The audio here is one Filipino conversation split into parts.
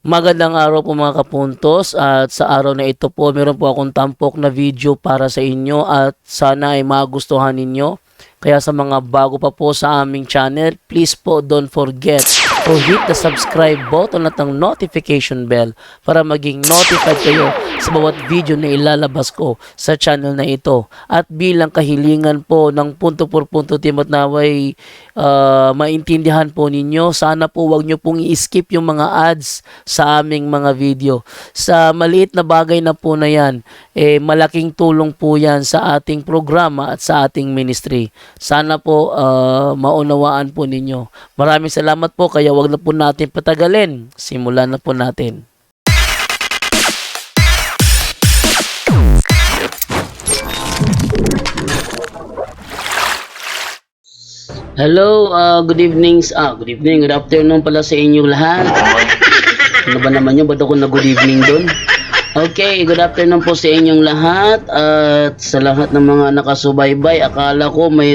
Magandang araw po mga kapuntos, at sa araw na ito po meron po akong tampok na video para sa inyo at sana ay magustuhan ninyo. Kaya sa mga bago pa po sa aming channel, please po don't forget to hit the subscribe button at ang notification bell para maging notified kayo sa bawat video na ilalabas ko sa channel na ito. At bilang kahilingan po ng punto por punto team at naway maintindihan po ninyo, sana po wag nyo pong i-skip yung mga ads sa aming mga video. Sa maliit na bagay na po na yan, malaking tulong po yan sa ating programa at sa ating ministry. Sana po maunawaan po ninyo. Maraming salamat po, kaya wag na po natin patagalin. Simulan na po natin. Hello, good evening, good afternoon pala sa inyo lahat. Ano ba naman yun? Ba't ako na good evening doon? Okay, good afternoon po sa inyong lahat at sa lahat ng mga nakasubaybay. Akala ko may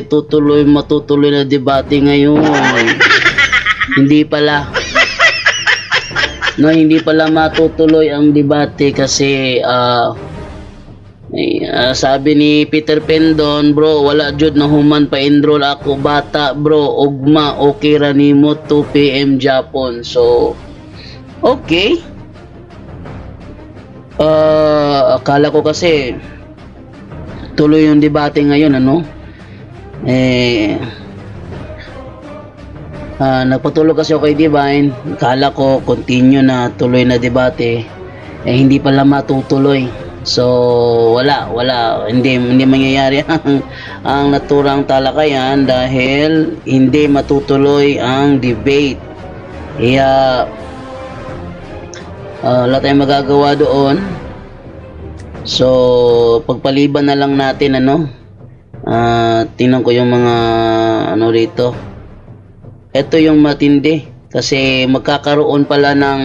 matutuloy na debate ngayon. Hindi pala. No, hindi pala matutuloy ang debate kasi sabi ni Peter Pendon, bro, wala jud na human pa enroll ako bata, bro. Ugma okay ra nimo 2 PM Japon. So, okay. Akala ko kasi tuloy yung debate ngayon, ano? Nagpatuloy kasi ako kay Divine. Akala ko continue na, tuloy na debate. Hindi pala matutuloy. So, wala, hindi mangyayari ang naturang talakayan dahil hindi matutuloy ang debate. Kaya wala tayong magagawa doon. So, pagpaliban na lang natin, ano? Tingnan ko yung mga ano rito. Ito yung matindi kasi magkakaroon pala ng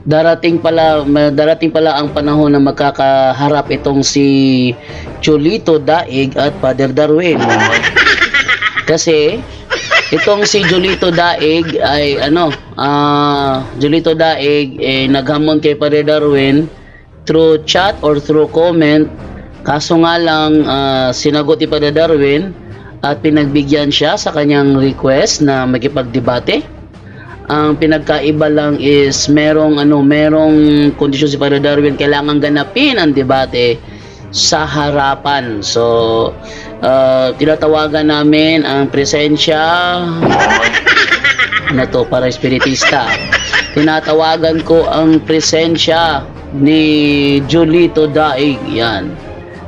darating pala ang panahon na magkakaharap itong si Cholito Daig at Father Darwin. Kasi itong si Jolito Daig ay Jolito Daig naghamon kay Father Darwin through chat or through comment. Kaso nga lang sinagot ni Father Darwin at pinagbigyan siya sa kanyang request na makipagdebate. Ang pinagkaiba lang is merong kondisyon si Father Darwin, kailangan ganapin ang debate sa harapan. So, tinatawagan namin ang presensya para espiritista. Tinatawagan ko ang presensya ni Jolito Daig, yan,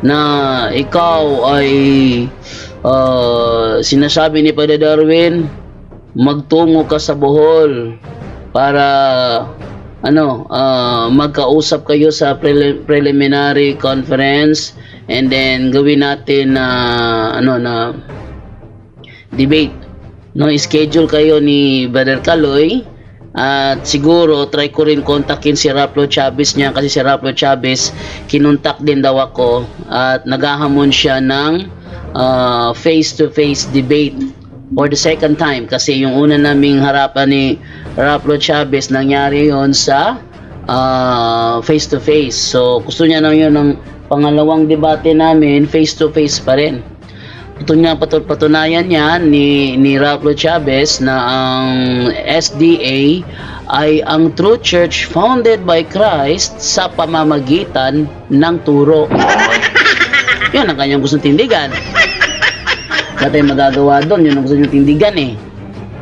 na ikaw ay sinasabi ni Father Darwin, magtungo ka sa Bohol para magkausap kayo sa preliminary conference, and then gawin natin na debate. No, schedule kayo ni Brother Kaloy at siguro try ko rin kontakin si Raplo Chavez niya kasi si Raplo Chavez kinontak din daw ako at naghahamon siya ng face-to-face debate for the second time kasi yung una naming harapan ni Raplo Chavez nangyari yon sa face to face. So gusto niya na yun ng pangalawang debate namin, face to face pa rin. Ito nga patunayan niya ni Raplo Chavez na ang SDA ay ang true church founded by Christ sa pamamagitan ng turo. Yun ang kanyang gustong tindigan. Wala tayong magagawa doon, yun ang gusto nyo tindigan eh.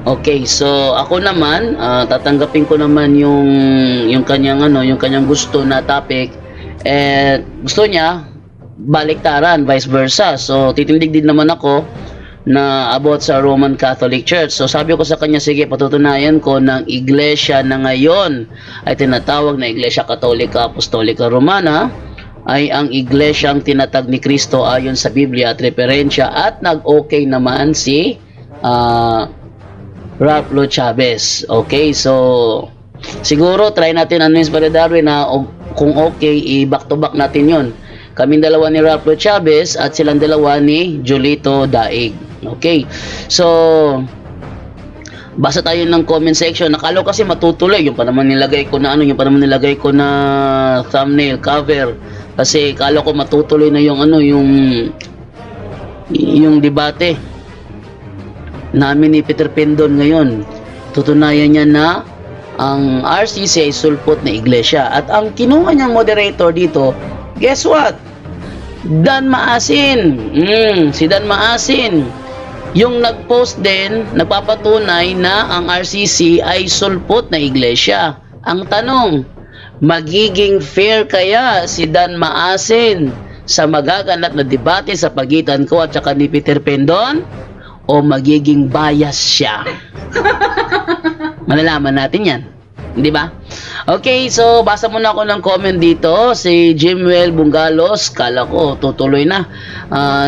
Okay, so ako naman tatanggapin ko naman yung kanyang gusto na topic, gusto niya baliktaran, vice versa. So titindig din naman ako na about sa Roman Catholic Church. So sabi ko sa kanya, sige, patutunayan ko ng iglesia na ngayon ay tinatawag na Iglesia Katolika Apostolika Romana ay ang iglesyang tinatag ni Kristo ayon sa Biblia at referensya, at nag-okay naman si Raplo Chavez. Okay, so siguro try natin yung Father Darwin na kung okay, i-back to back natin yon. Kaming dalawa ni Raplo Chavez at silang dalawa ni Jolito Daig. Okay. So, basa tayo ng comment section. Nakalo kasi matutuloy. Yung pa naman nilagay ko na yung pa naman nilagay ko na thumbnail, cover. Kasi kala ko matutuloy na yung yung debate namin ni Peter Pendon ngayon. Tutunayan niya na ang RCC ay sulpot na iglesia. At ang kinuha niyang moderator dito, guess what? Dan Maasin. Si Dan Maasin. Yung nag-post din, nagpapatunay na ang RCC ay sulpot na iglesia. Ang tanong, magiging fair kaya si Dan Maasin sa magaganap na debate sa pagitan ko at saka ni Peter Pendon? O magiging bias siya? Malalaman natin yan. Di ba? Okay, so basa muna ako ng comment dito. Si Jimwell Bungalos, kala ko tutuloy na.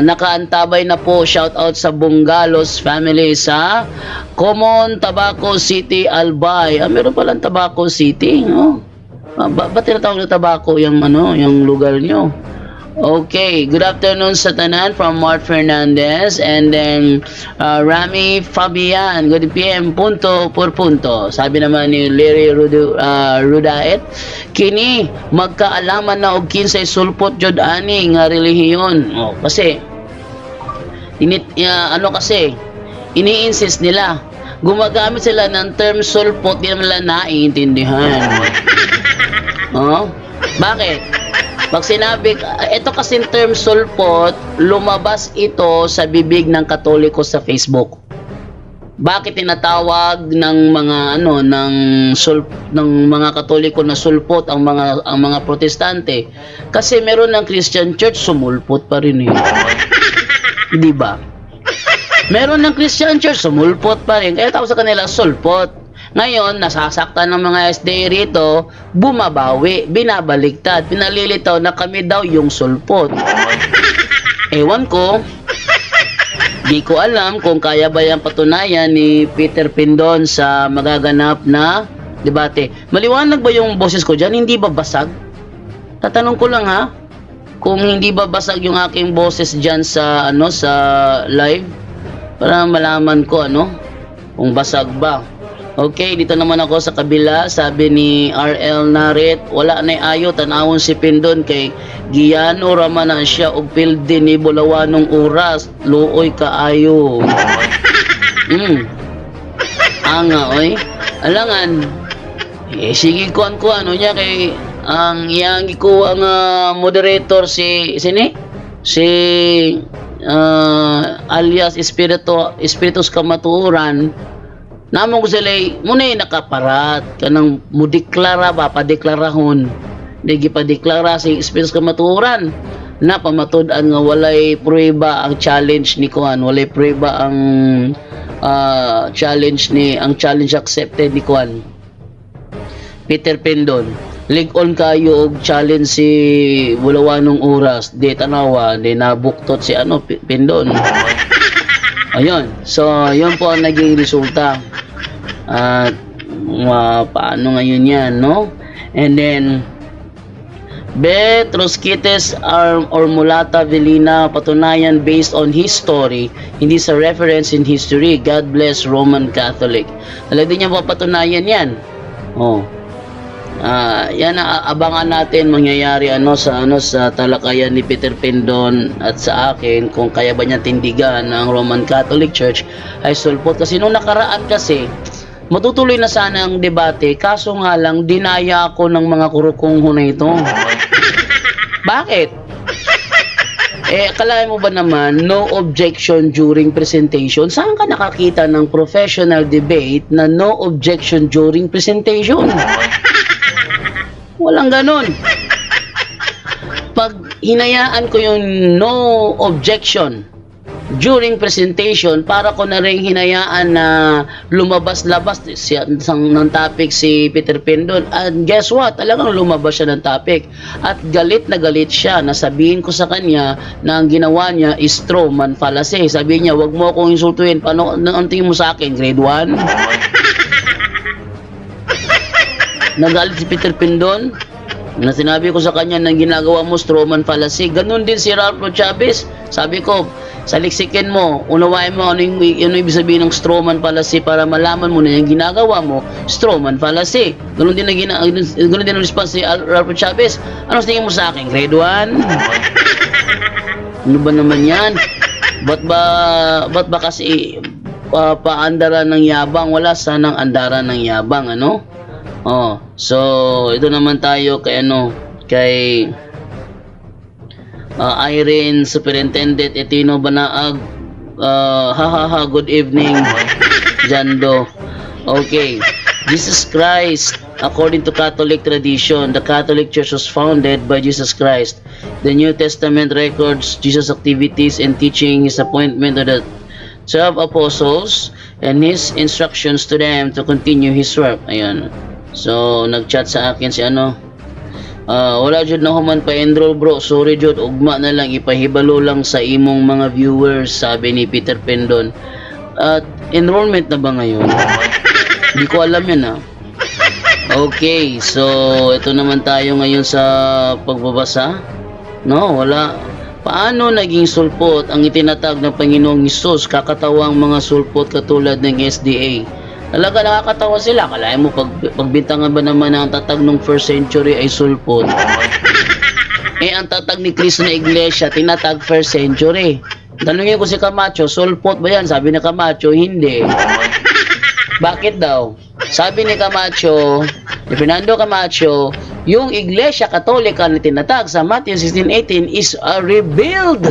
Nakaantabay na po, shout out sa Bungalos family sa Common, Tabaco City, Albay. Meron palang Tabaco City, no? Ba't tinatawag na Tabaco yung yung lugar nyo? Okay, good afternoon sa tanan from Mart Fernandez, and then Rami Fabian, good PM, punto por punto. Sabi naman ni Larry Rudaet, kini magkaalaman na og kinsay sulpot jud ani nga relihiyon. Kasi ini-insist nila. Gumagamit sila ng term sulpot, di naman nila naiintindihan. Bakit? Pag sinabi, ito kasing term sulpot, lumabas ito sa bibig ng Katoliko sa Facebook. Bakit tinatawag ng mga ng mga Katoliko na sulpot ang mga Protestante? Kasi meron ng Christian Church sumulpot pa rin eh. Di ba? Meron ng Christian Church sumulpot pa rin. Kaya tawag sa kanila sulpot. Ngayon, nasasaktan ng mga SDA rito, bumabawi, binabaliktad, pinalilitaw na kami daw yung sulpot. Ewan ko, di ko alam kung kaya ba yung patunayan ni Peter Pendon sa magaganap na debate. Maliwanag ba yung boses ko dyan? Hindi ba basag? Tatanong ko lang ha, kung hindi ba basag yung aking boses dyan sa live, para malaman ko kung basag ba. Okay, dito naman ako sa kabila. Sabi ni RL Narit, wala na ayo tanawon si Pendon kay Giyano ramanan siya og pilde ni Bulawanong oras. Luoy kaayo. Anga oy. Alangan. Sige kuan niya kay ang iyang ikuha nga moderator si alias Espiritus Kamatuoran. Namong ko sila muna nakaparat kanang mudeklara ba padeklarahon digi padeklara si Espiritus Kamatuoran na pamatud-an nga walay prueba ang challenge ni kuan, walay prueba ang challenge accepted ni kuan Peter Pendon. Lig-on kayo og challenge si Bulawanong oras di tanawa di nabuktot si Pendon. Ayun. So, yun po ang naging resulta. At paano ngayon yan, no? And then Betrosquites or Mulata Velina, patunayan based on his story, hindi sa reference in history. God bless Roman Catholic. Talagang niya papatunayan yan. Yan abangan natin mangyayari sa talakayan ni Peter Pendon at sa akin kung kaya ba niya tindigan ang Roman Catholic Church ay sulpot. Kasi nung nakaraan kasi matutuloy na sana ang debate, kaso nga lang dinaya ako ng mga kurukungho na ito. Bakit? Akalain mo ba naman no objection during presentation? Saan ka nakakita ng professional debate na no objection during presentation? Walang ganon. Pag hinayaan ko yung no objection during presentation, para ko na rin hinayaan na lumabas-labas ng topic si Peter Pendon. And guess what? Talagang lumabas siya ng topic. At galit na galit siya. Nasabihin ko sa kanya na ang ginawa niya is strawman fallacy. Sabi niya, wag mo akong insultuin. Paano ang tingin mo sa akin? Grade 1? Nagalit si Peter Pendon na sinabi ko sa kanya na ginagawa mo strawman fallacy. Ganun din si Ralph Chavez. Sabi ko, saliksikin mo, unawain mo ano yung ibig sabihin ng strawman fallacy para malaman mo na yung ginagawa mo, strawman fallacy. Ganun din ang response ni Ralph Chavez. Ano tingin mo sa akin? Grade 1? Ano ba naman yan? Ba't ba kasi paandaran ng yabang? Wala sanang andaran ng yabang, ano? Oh, so ito naman tayo kay Irene Superintendent Etino Banaag. Good evening, Jando. Okay. Jesus Christ, according to Catholic tradition, the Catholic Church was founded by Jesus Christ. The New Testament records Jesus' activities and teaching, his appointment of the 12 apostles, and his instructions to them to continue his work. Ayun. So, nag-chat sa akin si wala jud na human pa enroll bro, sorry jud, ugma na lang, ipahibalo lang sa imong mga viewers, sabi ni Peter Pendon. At enrollment na ba ngayon? Hindi ko alam yan Okay, so ito naman tayo ngayon sa pagbabasa. No, wala. Paano naging sulpot ang itinatag ng Panginoong Hesus? Kakatawang mga sulpot katulad ng SDA. Talaga nakakatawa sila. Kalahin mo, pagbintangan ba naman na ang tatag ng 1st century ay sulpot? Ang tatag ni Cristo na iglesia, tinatag 1st century. Tanungin ko si Camacho, sulpot ba yan? Sabi ni Camacho, hindi. Bakit daw? Sabi ni Fernando Camacho, yung iglesia katolika na tinatag sa Matthew 16:18 is a rebuild.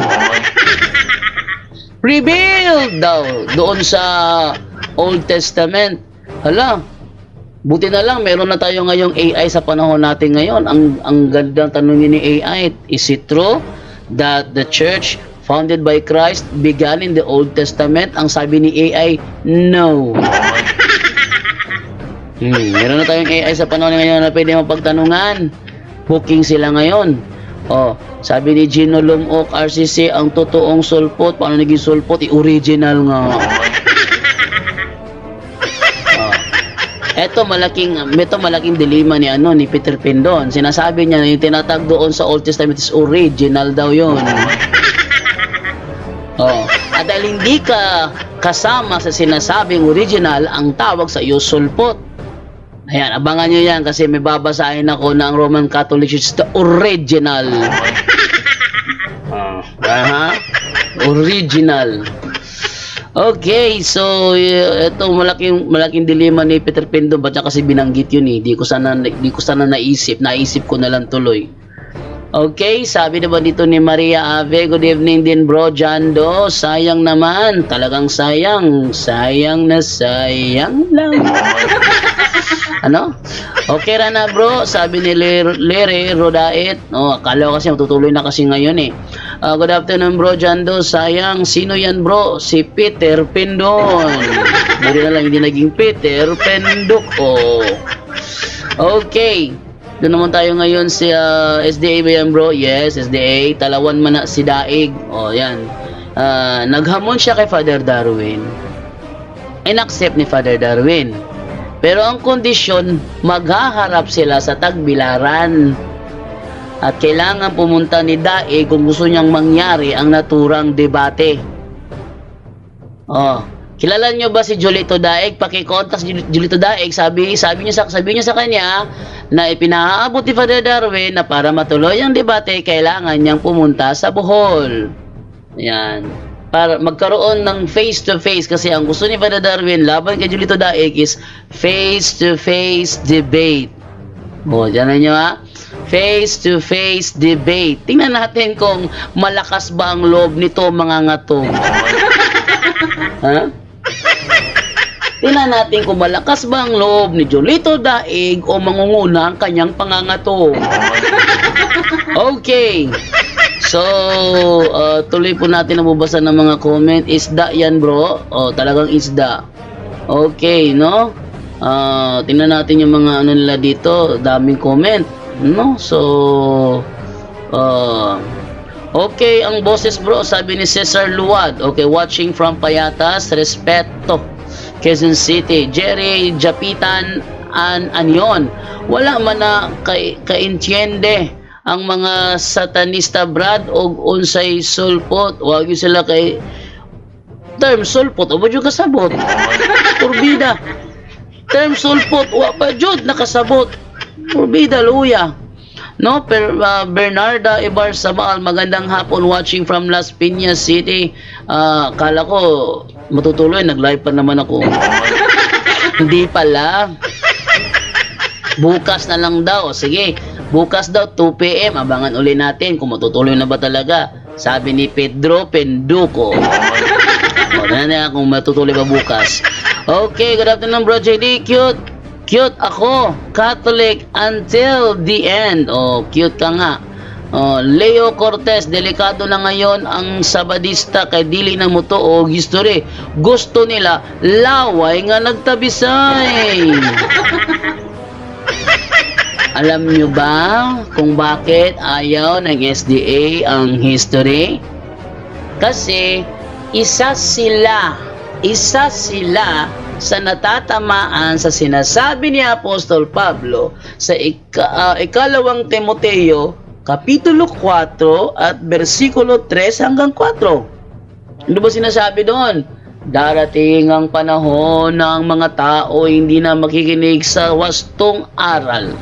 Rebuild daw doon sa Old Testament. Hala, buti na lang meron na tayo ngayong AI sa panahon natin ngayon. Ang gandang tanongin ni AI, is it true that the church founded by Christ began in the Old Testament? Ang sabi ni AI, no. Meron na tayong AI sa panahon ngayon na pwede mapagtanungan. Booking sila ngayon. Sabi ni Gino Lumok, RCC, ang totoong sulpot, paano naging sulpot? Original nga. Ito malaking dilema ni Peter Pendon. Sinasabi niya na yung tinatag doon sa Old Testament is original daw yun. At dahil hindi ka kasama sa sinasabing original, ang tawag sa iyo sulpot. Ayan, abangan nyo yan kasi may babasahin ako na ang Roman Catholic Church is the original. Original. Okay, so ito malaking dilema ni Peter Pendon, ba't niya kasi binanggit yun Di ko sana naisip ko na lang tuloy. Okay, sabi naman dito ni Maria Ave, good evening din bro Jando, sayang naman, talagang sayang na sayang lang. Okay na bro, sabi ni Lere Rodait. Akala ko kasi matutuloy na kasi ngayon good afternoon bro Jando, sayang, sino yan bro? Si Peter Pendon. Buti na lang hindi naging Peter Pendok. Okay, doon naman tayo ngayon si SDA ba yan bro? Yes, SDA, talawan man na si Daig. Yan. Naghamon siya kay Father Darwin. In-accept ni Father Darwin. Pero ang kondisyon, maghaharap sila sa tagbilaran. At kailangan pumunta ni Daig kung gusto niyang mangyari ang naturang debate. Kilala niyo ba si Julito Daig? Pakikontak si Julito Daig. Sabi niya sa kanya na ipinaabot ni Father Darwin na para matuloy ang debate, kailangan niyang pumunta sa Bohol. Yan. Para magkaroon ng face-to-face kasi ang gusto ni Father Darwin laban kay Julito Daig is face-to-face debate. Diyan na nyo face-to-face debate. Tingnan natin kung malakas ba ang loob nito mga ngatong. Tingnan natin kung malakas ba ang loob ni Julito Daig o mangunguna ang kanyang pangangatong. Okay. So, tuloy po natin ang bubasa ng mga comment. Isda yan bro. Talagang isda. Okay, no? Tingnan natin yung mga nila dito. Daming comment. No? So, okay, ang boses bro, sabi ni Cesar Luwad. Okay, watching from Payatas. Respeto. Quezon City. Jerry Japitan Anyon. Wala man na kaintiende ang mga satanista brad og unsay sulpot, wag yun sila kay term sulpot o ba jud kasabot turbida term sulpot wa pa jud nakasabot turbida luya no. Bernarda Ibar Samal, magandang hapon, watching from Las Piñas City. Kala ko matutuloy, nag-live pa naman ako. Hindi pala, bukas na lang daw. Sige, bukas daw 2 PM, abangan uli natin kung matutuloy na ba talaga, sabi ni Pedro Penduko. Na kung matutuloy ba bukas. Okay, good afternoon bro JD. Cute ako, Catholic until the end. Oh, cute ka nga. Oh, Leo Cortez, delikado na ngayon ang Sabadista kay dili na mo to og history. Gusto nila laway nga nagtabisay. Alam nyo ba kung bakit ayaw ng SDA ang history? Kasi isa sila sa natatamaan sa sinasabi ni Apostol Pablo sa ikalawang Timoteo kapitulo 4 at versikulo 3 hanggang 4. Ano ba sinasabi doon? Darating ang panahon na ang mga tao hindi na makikinig sa wastong aral.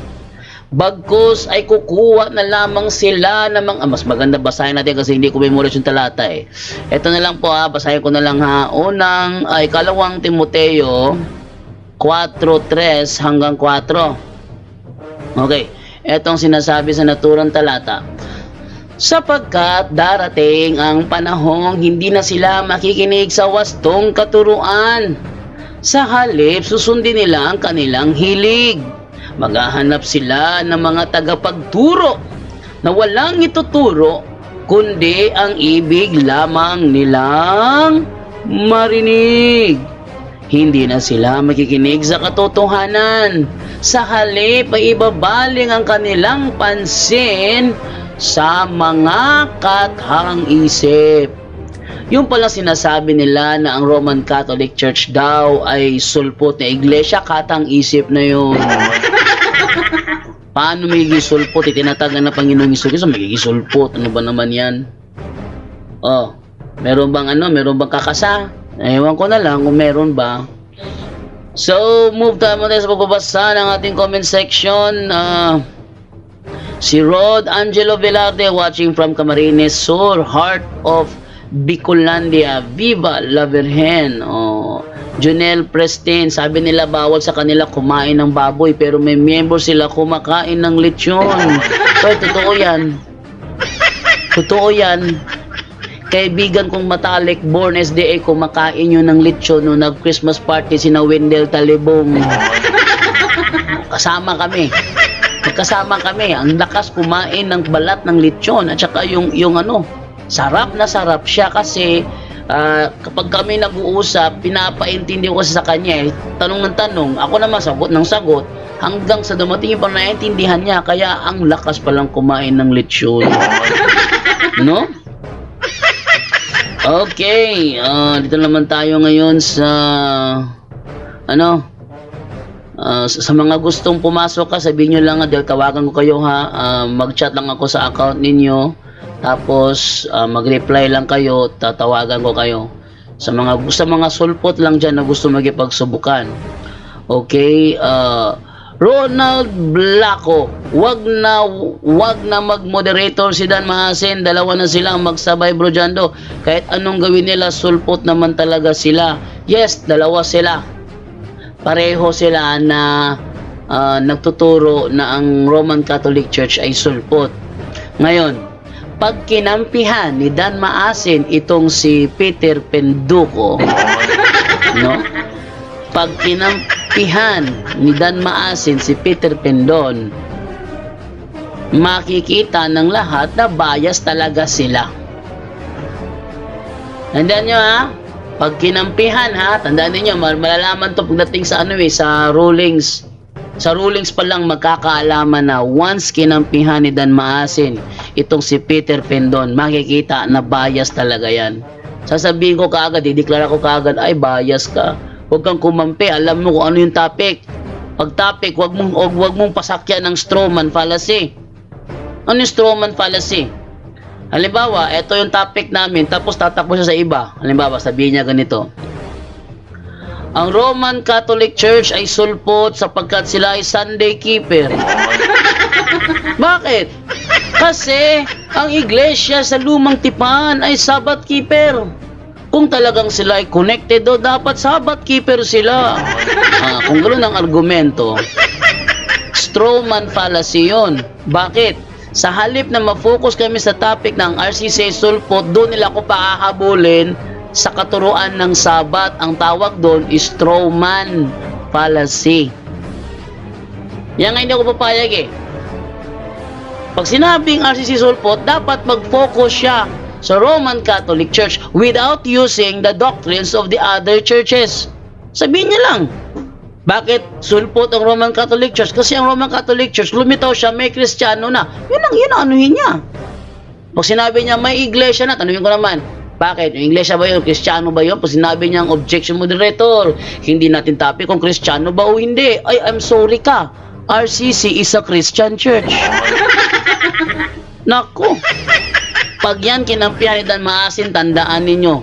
Bagkus ay kukuha na lamang sila ng mga... mas maganda basahin natin kasi hindi ko memorize yung talata eh. Ito na lang po basahin ko na lang ha. Unang, ikalawang Timoteo 4:3 hanggang 4. Okay, etong sinasabi sa naturang talata. Sapagkat darating ang panahong hindi na sila makikinig sa wastong katuruan. Sa halip, susundin nila ang kanilang hilig. Maghahanap sila ng mga tagapagturo na walang ituturo kundi ang ibig lamang nilang marinig. Hindi na sila makikinig sa katotohanan. Sa halip ay ibabaling ang kanilang pansin sa mga kathang-isip. Yung pala sinasabi nila na ang Roman Catholic Church daw ay sulpot na iglesia, katang-isip na yun. Paano magiging sulpot? Itinatagan na Panginoong Hesus Kristo, magiging sulpot. Ano ba naman yan? Oh, meron bang kakasa? Ewan ko na lang kung meron ba. So, move tayo muna sa pagbabasa ng ating comment section. Si Rod Angelo Velarde watching from Camarines Sur, Heart of Bicolandia. Viva la Virgen. Oh, Junel Prestin, sabi nila bawal sa kanila kumain ng baboy pero may miyembro sila kumakain ng lechon. So, totoo yan. Totoo yan. Kaibigan kong matalik, born SDA, kumakain yun ng lechon nung nag-Christmas party sina Wendell Talibong. Kasama kami. Magkasama kami. Ang lakas kumain ng balat ng lechon at saka yung sarap na sarap siya kasi kapag kami nag-uusap, pinapaintindi ko sa kanya tanong ng tanong, ako naman sagot ng sagot, hanggang sa dumating yung panaintindihan niya, kaya ang lakas palang kumain ng lechon. No? Okay, dito naman tayo ngayon sa sa mga gustong pumasok ka, sabihin nyo lang dahil tawagan ko kayo ha, mag-chat lang ako sa account ninyo. Tapos mag-reply lang kayo, tatawagan ko kayo. Sa mga sulpot lang dyan na gusto magipagsubukan. Okay, Ronald Blanco, wag na mag-moderator si Dan Mahasin, dalawa na silang magsabay bro Jando. Kahit anong gawin nila, sulpot naman talaga sila. Yes, dalawa sila. Pareho sila na nagtuturo na ang Roman Catholic Church ay sulpot. Ngayon, pag kinampihan ni Dan Maasin itong si Peter Penduko, no? Pag kinampihan ni Dan Maasin si Peter Pendon, makikita ng lahat na bias talaga sila. Tandaan nyo ha, pag kinampihan ha, tandaan niyo malalaman to pagdating sa sa rulings. Sa rulings pa lang magkakaalaman na once kinampihan ni Dan Maasin itong si Peter Pendon, makikita na bias talaga yan. Sasabihin ko kaagad, dideklara ko kaagad, ay bias ka. Huwag kang kumampi, alam mo kung ano yung topic. Pag topic, huwag mong pasakyan ng strawman fallacy. Ano yung straw man fallacy? Halimbawa, ito yung topic namin, tapos tatapos siya sa iba. Halimbawa, sabihin niya ganito. Ang Roman Catholic Church ay sulpot sapagkat sila ay Sunday keeper. Bakit? Kasi ang iglesia sa lumang tipan ay Sabbath keeper. Kung talagang sila ay connected do, dapat Sabbath keeper sila. Kung gano'n ang argumento, straw man fallacy yun. Bakit? Sa halip na ma-focus kami sa topic ng RCC sulpot, doon nila ako pahahabulin sa katuruan ng Sabat. Ang tawag doon is straw man fallacy. Yan nga hindi ako papayag eh. Pag sinabing RCC sulpot, dapat mag-focus siya sa Roman Catholic Church without using the doctrines of the other churches. Sabihin niya lang, bakit sulpot ang Roman Catholic Church? Kasi ang Roman Catholic Church, lumitaw siya, may Kristiyano na. Yun ang anuhin niya. Pag sinabi niya, may iglesia na, tanungin ko naman, bakit? Yung iglesia ba yun? Kristiyano ba yun? Pag sinabi niya ang objection moderator, hindi natin topic kung Kristiyano ba o hindi. Ay, I'm sorry ka. RCC is a Christian church. Naku. Pag yan kinampihan ni Dan Maasin, tandaan ninyo.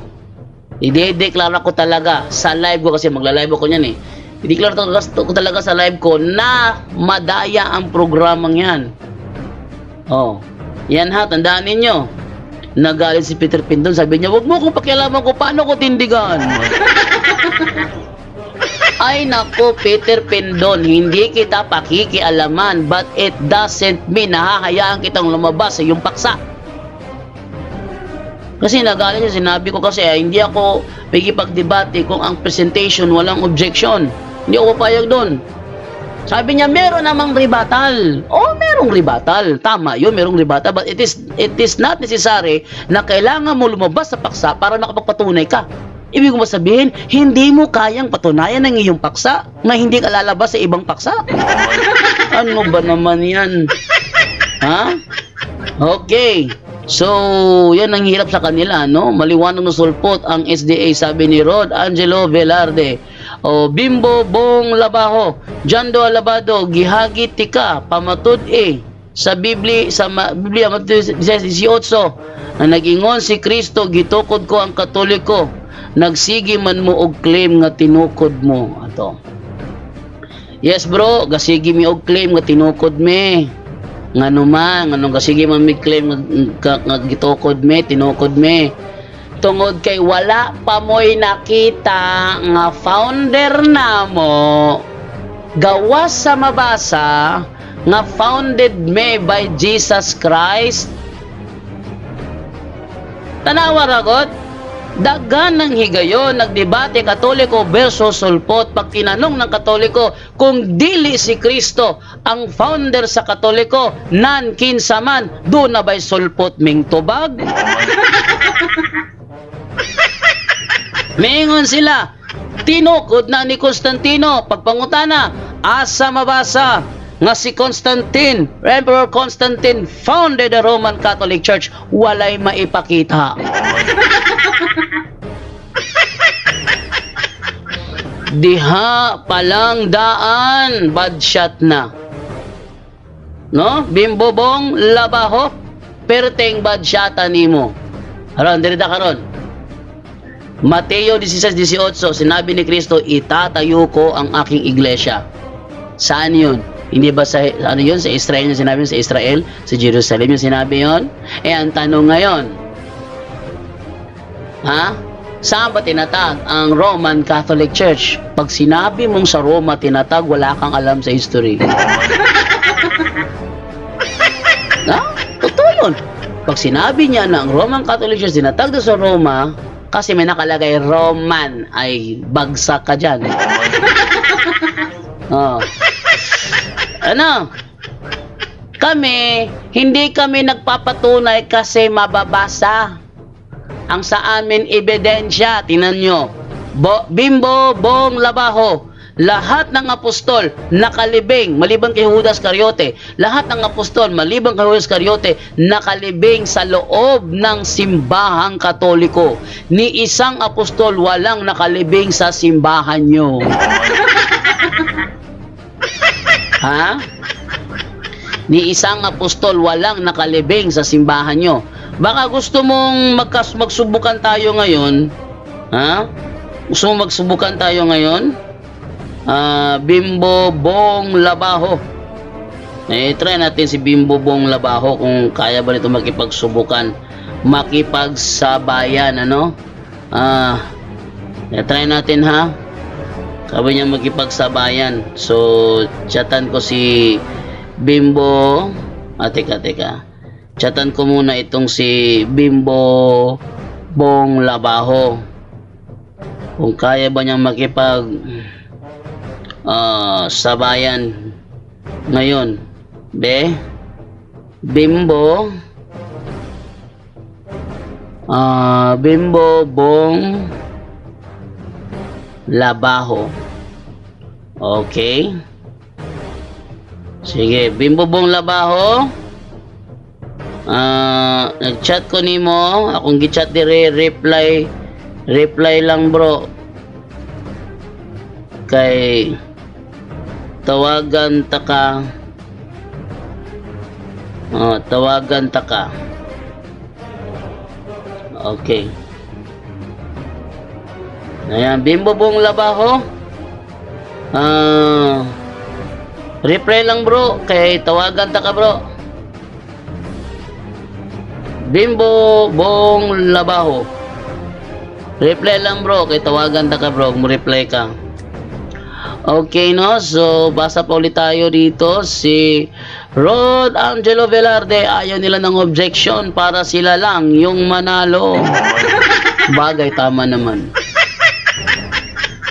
Idedeklara ko talaga sa live ko, kasi magla-live ako niyan eh. Ideklara ko talaga sa live ko na madaya ang programang yan. Oh. Yan ha, tandaan ninyo. Nagalit si Peter Pindon, sabi niya, wag mo akong pakialaman ko, paano ko tindigan? Ay nako, Peter Pindon, hindi kita pakikialaman, but it doesn't mean nahahayaan kitang lumabas sa iyong paksa. Kasi nagalit niya, sinabi ko kasi hindi ako pagdebate kung ang presentation walang objection. Hindi ako papayag doon. Sabi niya, meron namang rebuttal. Oh, merong rebuttal. Tama yun, merong rebuttal. But it is not necessary na kailangan mo lumabas sa paksa para makapagpatunay ka. Ibig mo sabihin, hindi mo kayang patunayan ng iyong paksa na hindi ka lalabas sa ibang paksa. Ano ba naman yan? Ha? Okay. So, yan ang hirap sa kanila, no? Maliwanag na sulpot ang SDA, sabi ni Rod Angelo Velarde. O Bimbo Bong Labaho, Jando Alabado, gihagit tika pamatud sa Biblia, Matthew 18 na nagingon si Kristo, gitukod ko ang Katoliko, nagsigi man mo og claim nga tinukod mo. Ato. Yes bro, gasigi mi og claim nga tinukod me. Ngano man, nganong gasigi man mi claim nga gitukod me, tinukod me. Tungod kay wala pa mo'y nakita nga founder namo gawas sa mabasa nga founded me by Jesus Christ. Tanawa ragot, daghan ng higayon nagdebate Katoliko versus sulpot. Pag tinanong ng Katoliko kung dili si Kristo ang founder sa Katoliko, nan kinsa man, doon na ba'y sulpot ming tubag? Mingon sila, tinukod na ni Constantino. Pagpangutana, asa mabasa nga si Constantine, Emperor Constantine, founded the Roman Catholic Church? Walay maipakita. Diha palang daan, bad shot na. No? Bimbo Bong Labaho, perteng bad shota nimo. Aron, dirita karon. Mateo 16:18, sinabi ni Kristo, itatayo ko ang aking iglesia. Saan yun? Hindi ba sa, ano yun? Sa Israel yung sinabi yun? Sa Israel? Sa Jerusalem yung sinabi yun? Ang tanong ngayon, ha? Saan ba tinatag ang Roman Catholic Church? Pag sinabi mong sa Roma tinatag, wala kang alam sa history. Ha? Totoo yun. Pag sinabi niya na ang Roman Catholic Church tinatag doon sa Roma, kasi may nakalagay Roman, ay bagsak ka dyan. Oh. Ano? Hindi kami nagpapatunay kasi mababasa. Ang sa amin ebidensya, tinan nyo. Bimbo Bong Labaho, lahat ng apostol nakalibing, maliban kay Judas Iscariote, lahat ng apostol maliban kay Judas Iscariote nakalibing sa loob ng simbahang Katoliko. Ni isang apostol walang nakalibing sa simbahan nyo. Ha? ni isang apostol, walang nakalibing sa simbahan nyo. Baka gusto mong magsubukan tayo ngayon, ha? Gusto mong magsubukan tayo ngayon? Bimbo Bong Labaho. Try natin si Bimbo Bong Labaho kung kaya ba nito makipagsubukan, makipagsabayan, ano? Try natin, ha? Sabi niya makipagsabayan. So, chatan ko si Bimbo. Teka. Chatan ko muna itong si Bimbo Bong Labaho. Kung kaya ba niyang makipag sabayan ngayon. Bimbo Bong Labaho. Okay. Sige, Bimbo Bong Labaho. Nag-chat ko nimo, akong gi-chat dire, reply lang bro. Kay tawagan ta ka. Tawagan ta ka. Okay. Ayan, Bimbo Bong Labaho. Reply lang bro, kay tawagan ta ka bro. Bimbo Bong Labaho. Reply lang bro, kay tawagan ta ka bro, mo reply ka. Okay, no? So, basa pa ulit tayo dito. Si Rod Angelo Velarde, ayaw nila ng objection para sila lang yung manalo. Bagay, tama naman.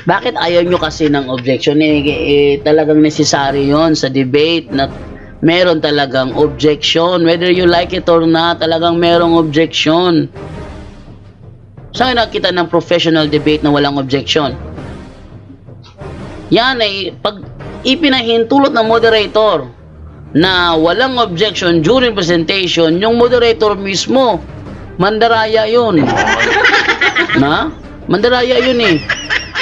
Bakit ayaw nyo kasi ng objection? Talagang necessary yon sa debate na meron talagang objection. Whether you like it or not, talagang merong objection. Saan nakita ng professional debate na walang objection? Yan ay pag ipinahintulot ng moderator na walang objection during presentation, yung moderator mismo, mandaraya yun. Mandaraya yun eh.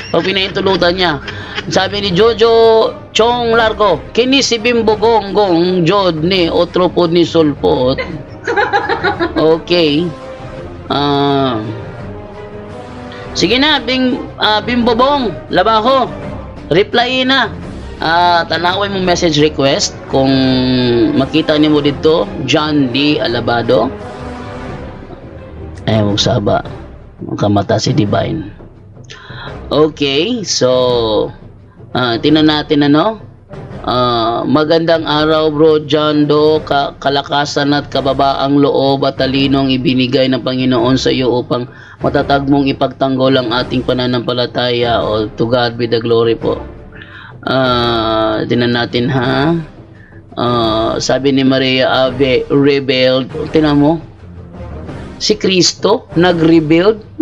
Pag pinahintulutan niya. Sabi ni Jojo Chong Largo, kini si Bimbo Gonggong Jod ni otro po ni Sulpot. Okay. Sige na, Bimbo Bong Labaho. Reply na. Tanawin mo message request kung makita niyo mo dito, John D. Alabado. Huwag saba. Kamata si Divine. Okay, so tingnan natin magandang araw bro John Do, kalakasan at kababaang loob at talinong ibinigay ng Panginoon sa iyo upang matatag mong ipagtanggol ang ating pananampalataya. To God be the glory po. Tingnan natin ha. Sabi ni Maria Ave, rebelled. Tingnan mo, si Kristo nag-rebuild?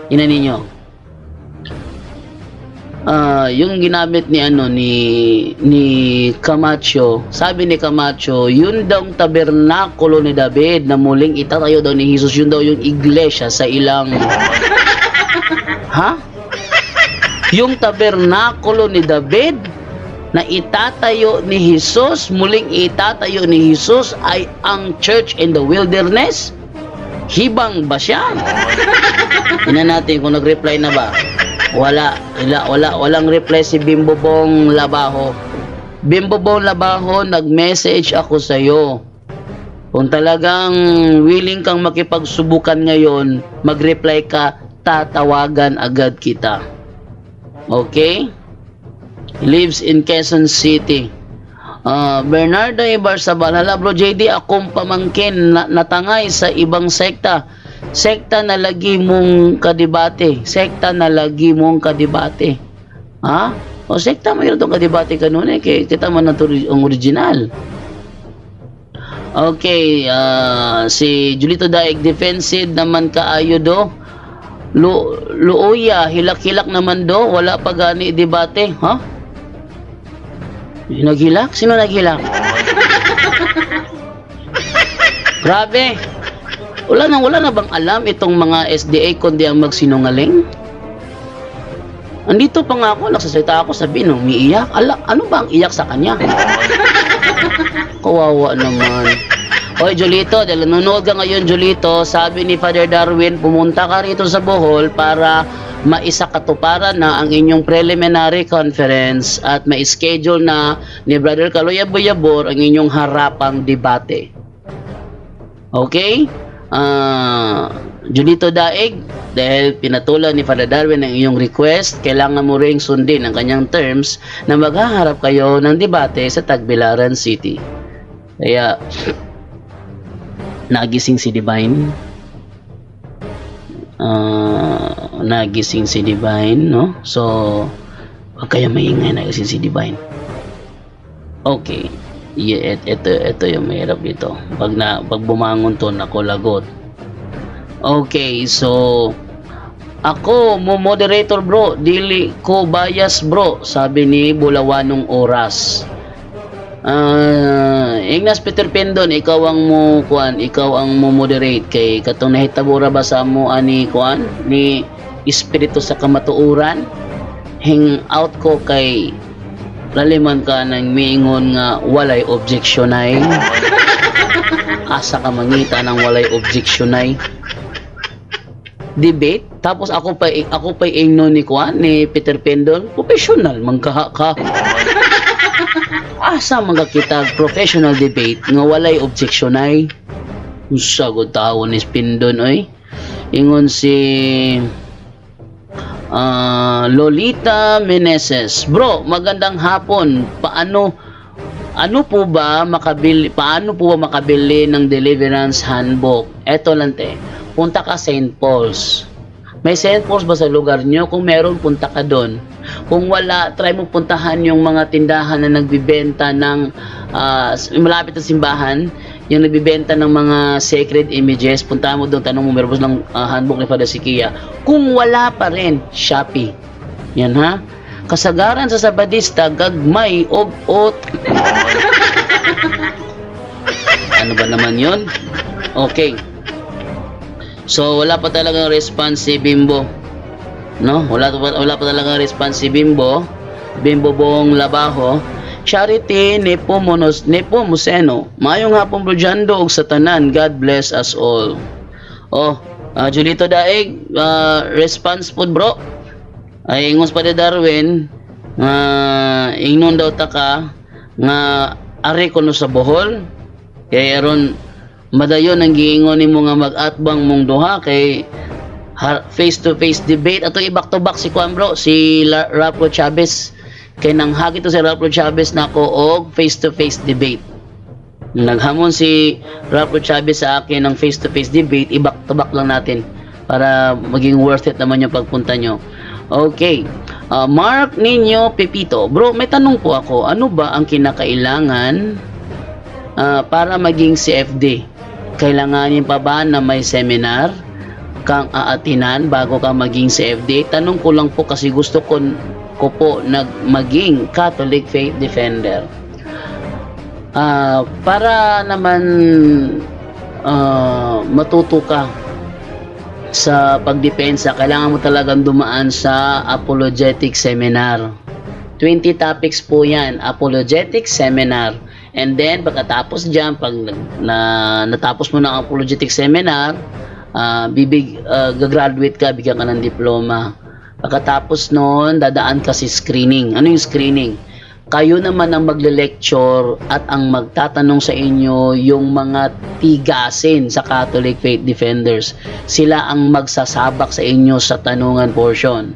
Tingnan ninyo. Yung ginamit ni Camacho, sabi ni Camacho, yun daw tabernakulo ni David na muling itatayo daw ni Jesus, yun daw yung iglesia sa ilang yung tabernakulo ni David na itatayo ni Jesus, muling itatayo ni Jesus ay ang church in the wilderness? Hibang ba siya? Tingnan natin kung nag-reply na ba. Walang reply si Bimbo Bong Labaho. Bimbo Bong Labaho, nag-message ako sa iyo. Kung talagang willing kang makipagsubukan ngayon, mag-reply ka, tatawagan agad kita. Okay? He lives in Quezon City. Bernardo Ibarzabal, hala bro JD, akong pamangkin natangay sa ibang sekta. Sekta na lagi mong kadibate. O sekta mayroon itong kadibate kanuna kita man ang original. Okay, si Julito Daig, defensive naman kaayo do. Luoya, hilak-hilak naman do, wala pa gani debate, Naghilak? Sino naghilak? Grabe. Wala na bang alam itong mga SDA kundi ang magsinungaling? Andito pa nga ako, nagsasalita ako, sabi nung umiiyak. Ano ba ang iyak sa kanya? Kawawa naman. Oy, Jolito, dahil nanonood ka ngayon, Jolito, sabi ni Father Darwin, pumunta ka rito sa Bohol para maisakatuparan na ang inyong preliminary conference at ma-schedule na ni Brother Kaloy Abuyabor ang inyong harapang debate. Okay? Jolito Daig, dahil pinatulan ni Father Darwin ang iyong request, kailangan mo ring sundin ang kanyang terms na maghaharap kayo ng debate sa Tagbilaran City. Kaya, nagising si Divine. Nagising si Divine, no? So, wag kayo maingay, nagising si Divine. Okay. Yeah, ito yung mahirap dito. Pag bumangon to, nako lagot. Okay, so ako mo moderator bro, dili ko bias bro, sabi ni Bulawanong Oras. Ignas Peter Pendon, ikaw ang mo moderate kay katong nahitabura ba sa mo ani kuan ni espiritu sa kamatuuran. Hang out ko kay laliman ka nang miingon nga walay objeksyon ay. Asa ka mangita ng walay objeksyon ay. Debate tapos ako pa ingno ni kuan ni Peter Pendon, professional mangkaha ka. Asa magakita professional debate nga walay objection ay usagod tawon ni Pendon oy. Ingon si Lolita Meneses, bro, magandang hapon. Paano po ba makabili ng Deliverance Handbook? Eto lang te. Punta ka St. Paul's. May St. Paul's ba sa lugar nyo? Kung meron, punta ka doon. Kung wala, try mo puntahan yung mga tindahan na nagbibenta ng malapit na simbahan, yung nagbibenta ng mga sacred images. Puntahan mo doon, tanong mo, meron ba ng handbook ni Father Sikia? Kung wala pa rin, Shopee. Yan ha. Kasagaran sa Sabadista, gagmay, og-ot. Ano ba naman yon? Okay. So, wala pa talagang response si Bimbo. No? Wala pa talagang response si Bimbo. Bimbo Bong Labaho. Charity Nepo Museno. Mayong hapon bro Jando og sa tanan. God bless us all. Julito Daig, response po bro. Ay ingos pa de Darwin, ingnon daw ta ka nga ari kuno sa Bohol. Kay aron madayon ang giingon nimo nga mag-atbang mong duha kay face to face debate ato i-back to back si Juan bro, si Rapo Chavez. Kay nang hagi to si Rapo Chavez nako og face to face debate. Naghamon si Rapo Chavez sa akin ng face to face debate, i-back to back lang natin para maging worth it naman yung pagpunta nyo. Okay. Mark Ninyo Pepito, bro, may tanong po ako, ano ba ang kinakailangan para maging CFD? Kailanganin pa ba na may seminar kang aatinan bago ka maging CFD? Tanong ko lang po kasi gusto ko po maging Catholic Faith Defender. Para naman matuto ka sa pagdepensa, kailangan mo talagang dumaan sa apologetic seminar. 20 topics po yan, apologetic seminar. And then, pagkatapos dyan, pag natapos mo ng apologetic seminar, gagraduate ka, bigyan ka ng diploma. Pagkatapos noon, dadaan ka sa screening. Ano yung screening? Kayo naman ang magle-lecture at ang magtatanong sa inyo yung mga tigasin sa Catholic Faith Defenders. Sila ang magsasabak sa inyo sa tanungan portion.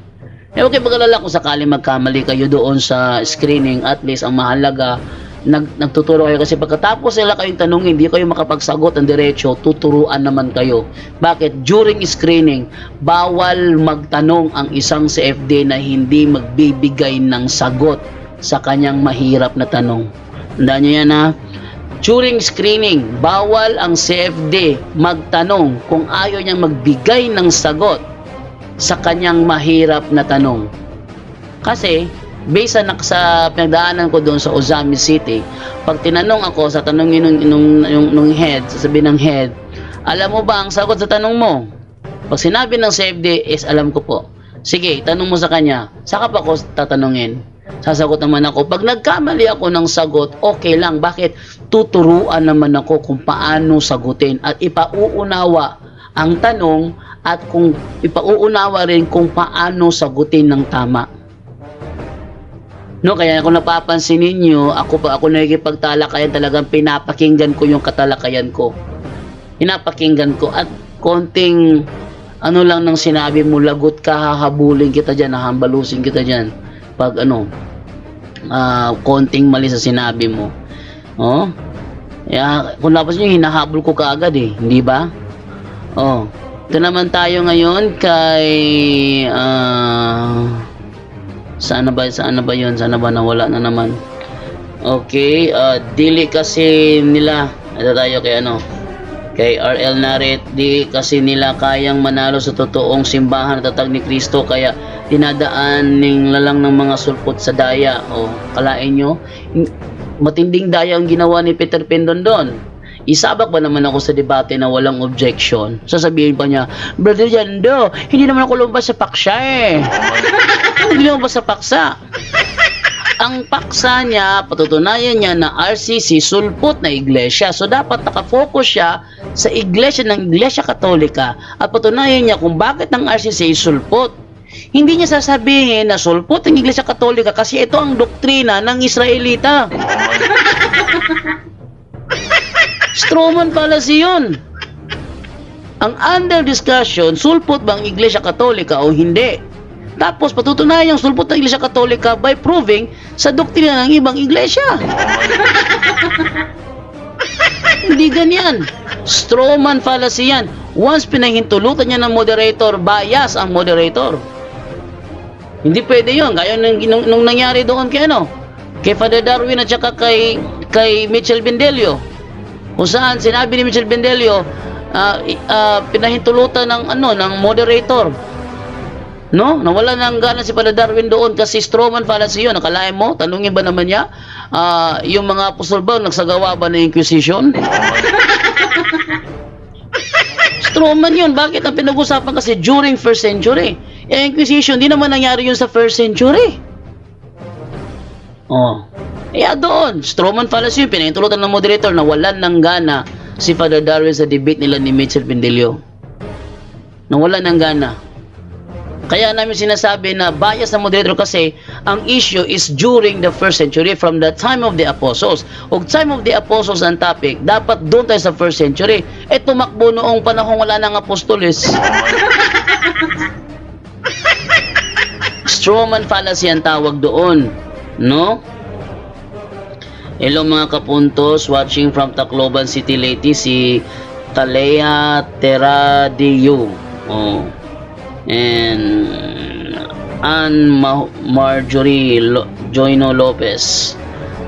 Okay, pag-alala kung sakali magkamali kayo doon sa screening, at least ang mahalaga, nagtuturo kayo kasi pagkatapos sila kayong tanungin, hindi kayo makapagsagot ng diretso, tuturuan naman kayo. Bakit? During screening, bawal magtanong ang isang CFD na hindi magbibigay ng sagot sa kanyang mahirap na tanong. Tandaan nyo yan ha. During screening, bawal ang CFD magtanong kung ayaw niyang magbigay ng sagot sa kanyang mahirap na tanong. Kasi, based sa pinagdaanan ko doon sa Ozami City, pag tinanong ako sa tanongin nung head, sasabihin ng head, alam mo ba ang sagot sa tanong mo? Pag sinabi ng CFD is alam ko po. Sige, tanong mo sa kanya, saka pa ako tatanungin. Sasagot naman ako. Pag nagkamali ako ng sagot, okay lang. Bakit? Tuturuan naman ako kung paano sagutin at ipauunawa ang tanong at kung ipauunawa rin kung paano sagutin ng tama. No, kaya kung napapansin ninyo, ako nakikipagtalakayan, talagang pinapakinggan ko yung katalakayan ko. Pinapakinggan ko at konting ano lang nang sinabi mo, lagot ka, hahabulin kita dyan, hahambalusin kita dyan. Pag konting mali sa sinabi mo. Oh. Kaya kung napansin nyo, hinahabol ko kaagad eh, hindi ba? Oh. Ito naman tayo ngayon kay Sana ba yun? Sana ba nawala na naman? Okay, dili kasi nila. Ito tayo kay RL Narit, di kasi nila kayang manalo sa totoong simbahan at tatag ni Kristo, kaya dinadaan lang ng mga sulpot sa daya. O, kalain nyo, matinding daya ang ginawa ni Peter Pendondon. Isabak ba naman ako sa debate na walang objection? Sasabihin pa niya, Brother Jando, hindi naman ako lumabas sa paksa eh. Hindi lumabas sa paksa. Ang paksa niya, patutunayan niya na RCC sulpot na iglesia. So dapat nakafocus siya sa iglesia ng Iglesia Katolika at patunayan niya kung bakit ng RCC sulpot. Hindi niya sasabihin na sulpot ng Iglesia Katolika kasi ito ang doktrina ng Israelita. Stroman fallacy yun. Ang under discussion, sulpot ba ang Iglesia Katolika o hindi? Tapos patutunayan yung sulpot ng Iglesia Katolika by proving sa doktrina ng ibang iglesia. Hindi ganyan. Strawman fallacy yan. Once pinahintulutan niya ng moderator, bias ang moderator. Hindi pwede yun. Gaya nung nangyari doon kay Father Darwin at saka kay Mitchell Bendelio. Kung saan sinabi ni Mitchell Bendelio, pinahintulutan ng moderator. No? Nawala ng gana si Father Darwin doon kasi strawman fallacy yun. Nakalain mo? Tanungin ba naman niya? Yung mga apostol ba, nagsagawa ba ng Inquisition? Strawman yun. Bakit ang pinag-usapan kasi during 1st century? Inquisition, di naman nangyari yun sa 1st century. Oh. Kaya doon, strawman fallacy yun. Pinahintulutan ng moderator na walan ng gana si Father Darwin sa debate nila ni Mitchell Bendelio. Nawalan ng gana. Kaya namin sinasabi na bias ng moderator kasi ang issue is during the 1st century, from the time of the apostles. O time of the apostles ang topic, dapat doon tayo sa 1st century. Tumakbo noong panahon wala ng apostoles. Strawman fallacy ang tawag doon. No? Hello mga kapuntos, watching from Tacloban City Leyte, si Talea Teradiu. Oh. And Marjorie Joino Lopez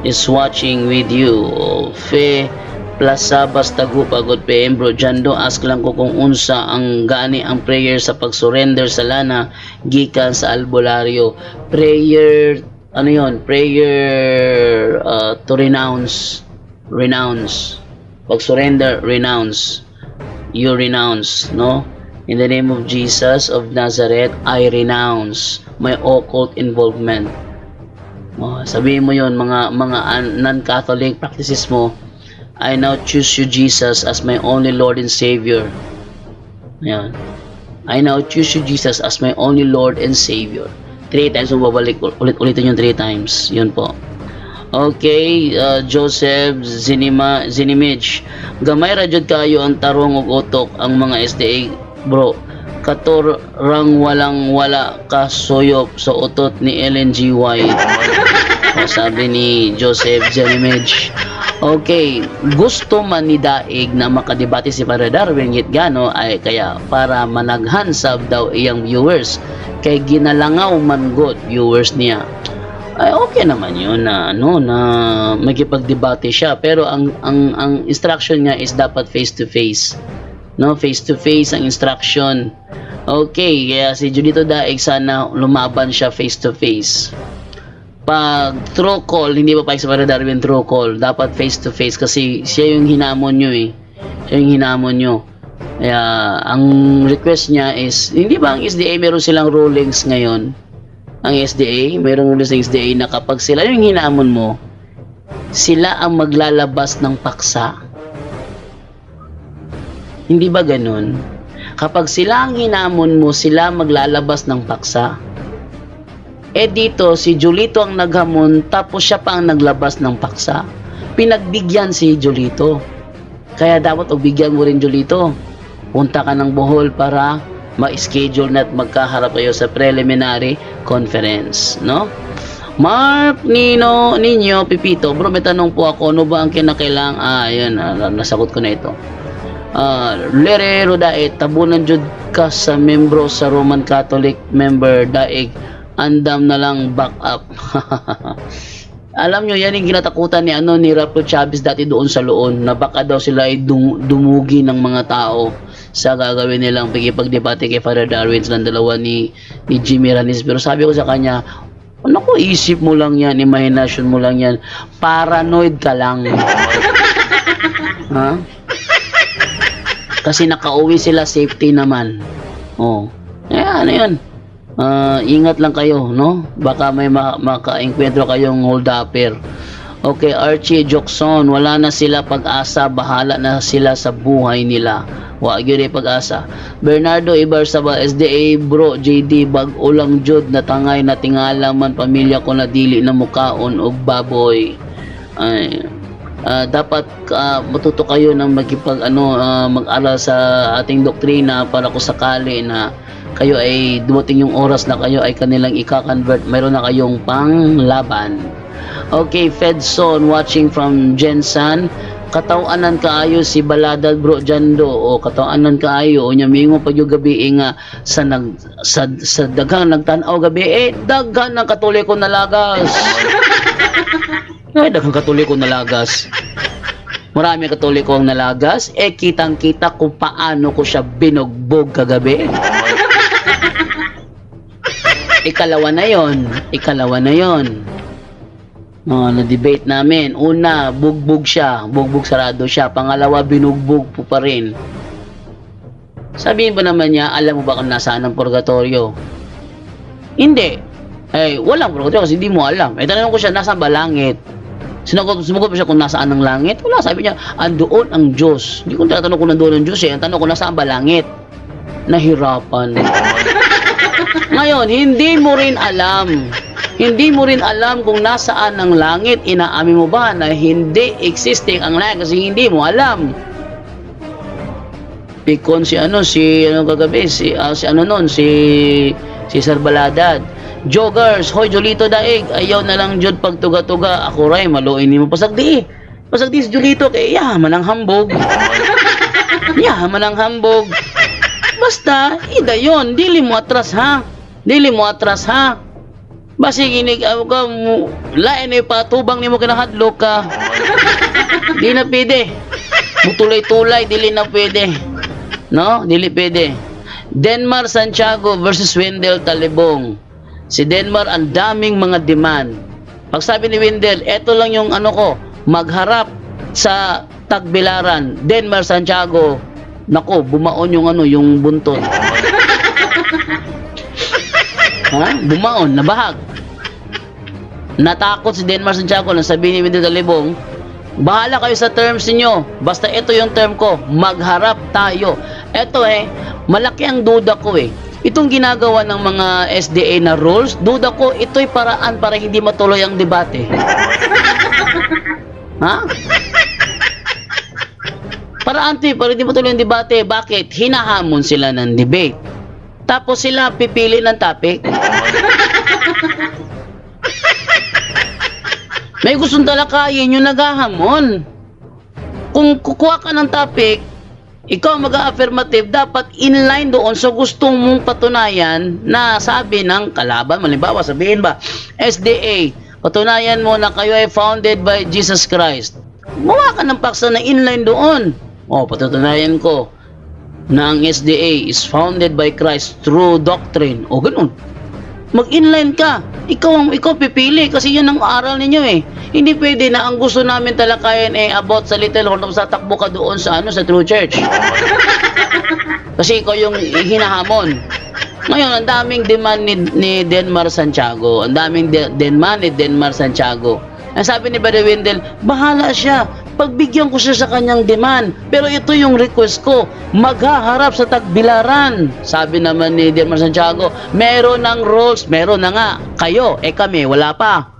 is watching with you. Fe Plaza Bastagupa, God Pembro Jando, ask lang ko kung unsa ang gani ang prayer sa pag-surrender sa lana gikan sa albularyo. Prayer prayer to renounce. Pag-surrender, renounce. You renounce, no? In the name of Jesus of Nazareth, I renounce my occult involvement. Sabihin mo yon mga non-Catholic practices mo. I now choose you, Jesus, as my only Lord and Savior. Ayan. I now choose you, Jesus, as my only Lord and Savior. 3 times mo babalik. Ulitin yung 3 times. Yun po. Okay, Joseph Zinimich. Gamay ra jud kayo ang tarong ug utok ang mga SDA. Bro, katorang wala kasuyop sa utot ni Ellen G. White. Sabi ni Joseph Zinimich. Okay, gusto man ni Daig na makadebate si Father Darwin Gitgano ay kaya para managhansab daw iyang viewers kay ginalangaw man god viewers niya. Ay okay naman yun na na magkipagdebate siya, pero ang instruction niya is dapat face to face. No, face to face ang instruction. Okay, kaya si Junito Daig sana lumaban siya face to face. Pag through call, hindi pa sa Father Darwin through call, dapat face to face kasi siya yung hinamon nyo siya yung hinamon nyo. Kaya ang request niya is, hindi ba ang SDA meron silang rulings ngayon ang SDA, mayroong rules ng SDA na kapag sila yung hinamon mo, sila ang maglalabas ng paksa. Hindi ba ganun? Kapag sila ang hinamon mo, sila maglalabas ng paksa. Eh dito, si Julito ang naghamon, tapos siya pa ang naglabas ng paksa. Pinagbigyan si Julito. Kaya dapat bigyan mo rin, Julito. Punta ka ng Bohol para ma-schedule na at magkaharap kayo sa preliminary conference, no? Mark, Ninyo, Pipito, bro, may tanong po ako, ano ba ang kinakailangan? Ayan, nasagot ko na ito. Lerero daig, tabunan jud ka sa membro sa Roman Catholic member daig, andam na lang back up. Alam nyo, yan yung kinatakutan ni Rapo Chavez dati doon sa Loon, na baka daw sila ay dumugi ng mga tao sa gagawin nilang pagdebate kay Father Darwin, silang dalawa ni Jimmy Ranis. Pero sabi ko sa kanya, naku, isip mo lang yan, imagination mo lang yan, paranoid ka lang. Ha? Kasi nakauwi sila, safety naman. Oh, ano yun. Ingat lang kayo, no? Baka may maka-enkwentro kayong hold-upper. Okay, Archie Jokson, wala na sila pag-asa, bahala na sila sa buhay nila. Wag yun pag-asa. Bernardo Ibarzabal, SDA bro, JD, bag-o lang jud na tangay na tingala man pamilya ko na dili na mukaon og baboy. Ay, dapat matuto kayo ng mag-aral sa ating doktrina para kung sakali na kayo ay dumating yung oras na kayo ay kanilang ika-convert, mayroon na kayong panglaban. Okay, Fedson watching from Jensan, katawanan kaayo si Baladal bro Jando, o katawanan kaayo o nyamingo pa yung gabi nga sa daghang nagtanaw gabi, daghan ng Katoliko na lagas. Daghang Katoliko na lagas. Marami Katoliko ang nalagas, kitang-kita kung paano ko siya binugbog kagabi. Ikalawa na yon. Na-debate namin. Una, bugbog siya. Bugbog sarado siya. Pangalawa, binugbog po pa rin. Sabihin ba naman niya, alam mo ba kung nasaan ang purgatorio? Hindi. Walang purgatorio kasi hindi mo alam. Tanong ko siya, nasaan ba langit? Sumagot pa siya kung nasaan ang langit. Wala, sabi niya, andoon ang Diyos. Hindi ko tatanong kung nandoon ang Diyos Ang tanong ko, nasaan ba langit? Nahirapan. Ngayon, hindi mo rin alam kung nasaan ang langit. Inaamin mo ba na hindi existing ang langit kasi hindi mo alam? Pikon si Sir Baladad. Joggers, hoy Julito daig, ayaw na lang jud pagtuga-tuga. Ako ray maluin nimo pasagdi si Julito kay yaman ang hambog. Basta idayon, dili mo atras ha. Basi ginig ka lain ay patubang nimo kinahadlok ka. Di na pwede. Mutulay-tulay dili na pwede. No? Dili pwede. Denmar Santiago versus Wendell Talibong. Si Denmar ang daming mga demand. Pag sabi ni Wendell, eto lang yung magharap sa Tagbilaran. Denmar Santiago, nako, bumaon yung buntot. Bumaon, nabahag. Natakot si Denmar Santiago nang sabihin ni Wendell Talibong, bahala kayo sa terms niyo. Basta ito yung term ko, magharap tayo. Ito malaki ang duda ko Itong ginagawa ng mga SDA na rules, duda ko ito'y paraan para hindi matuloy ang debate. Paraan para hindi matuloy ang debate. Bakit? Hinahamon sila ng debate. Tapos sila pipili ng topic. May gustong talakayin yung naghahamon. Kung kukuha ka ng topic, ikaw mag-affirmative, dapat inline doon sa gustong mong patunayan na sabi ng kalaban. Malimbawa, sabihin ba, SDA, patunayan mo na kayo ay founded by Jesus Christ. Gumawa ka ng paksa na inline doon. Patutunayan ko na ang SDA is founded by Christ through doctrine. Ganun. Mag-inline ka. Ikaw pipili kasi yun ang aral ninyo Hindi pwede na ang gusto namin talakayan about sa Little Horn tapos tatakbo ka doon sa True Church. Kasi ikaw yung hinahamon. Ngayon, ang daming demand ni Denmar Santiago. Ang daming demand ni Denmar Santiago. Ang sabi ni Brother Wendell, bahala siya. Pagbigyan ko siya sa kanyang demand. Pero ito yung request ko, maghaharap sa Tagbilaran. Sabi naman ni Denmar Santiago, meron ng rules, meron na nga. Kayo, kami, wala pa.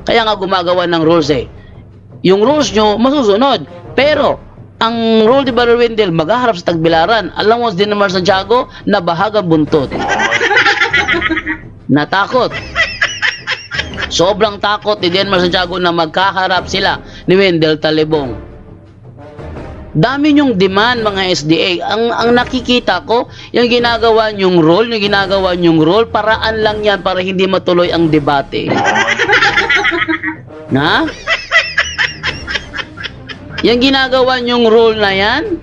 Kaya nga gumagawa ng rules eh. Yung rules nyo, masusunod. Pero, ang rule ni Brother Wendell, maghaharap sa Tagbilaran. Alam mo, Denmar Santiago, nabahagang buntot. Natakot. Sobrang takot ni Denmar Santiago na magkaharap sila ni Wendell Talibong. Dami yung demand mga SDA. Ang nakikita ko, yung ginagawa nyong role, paraan lang yan para hindi matuloy ang debate. Na? Yung ginagawa nyong role na yan,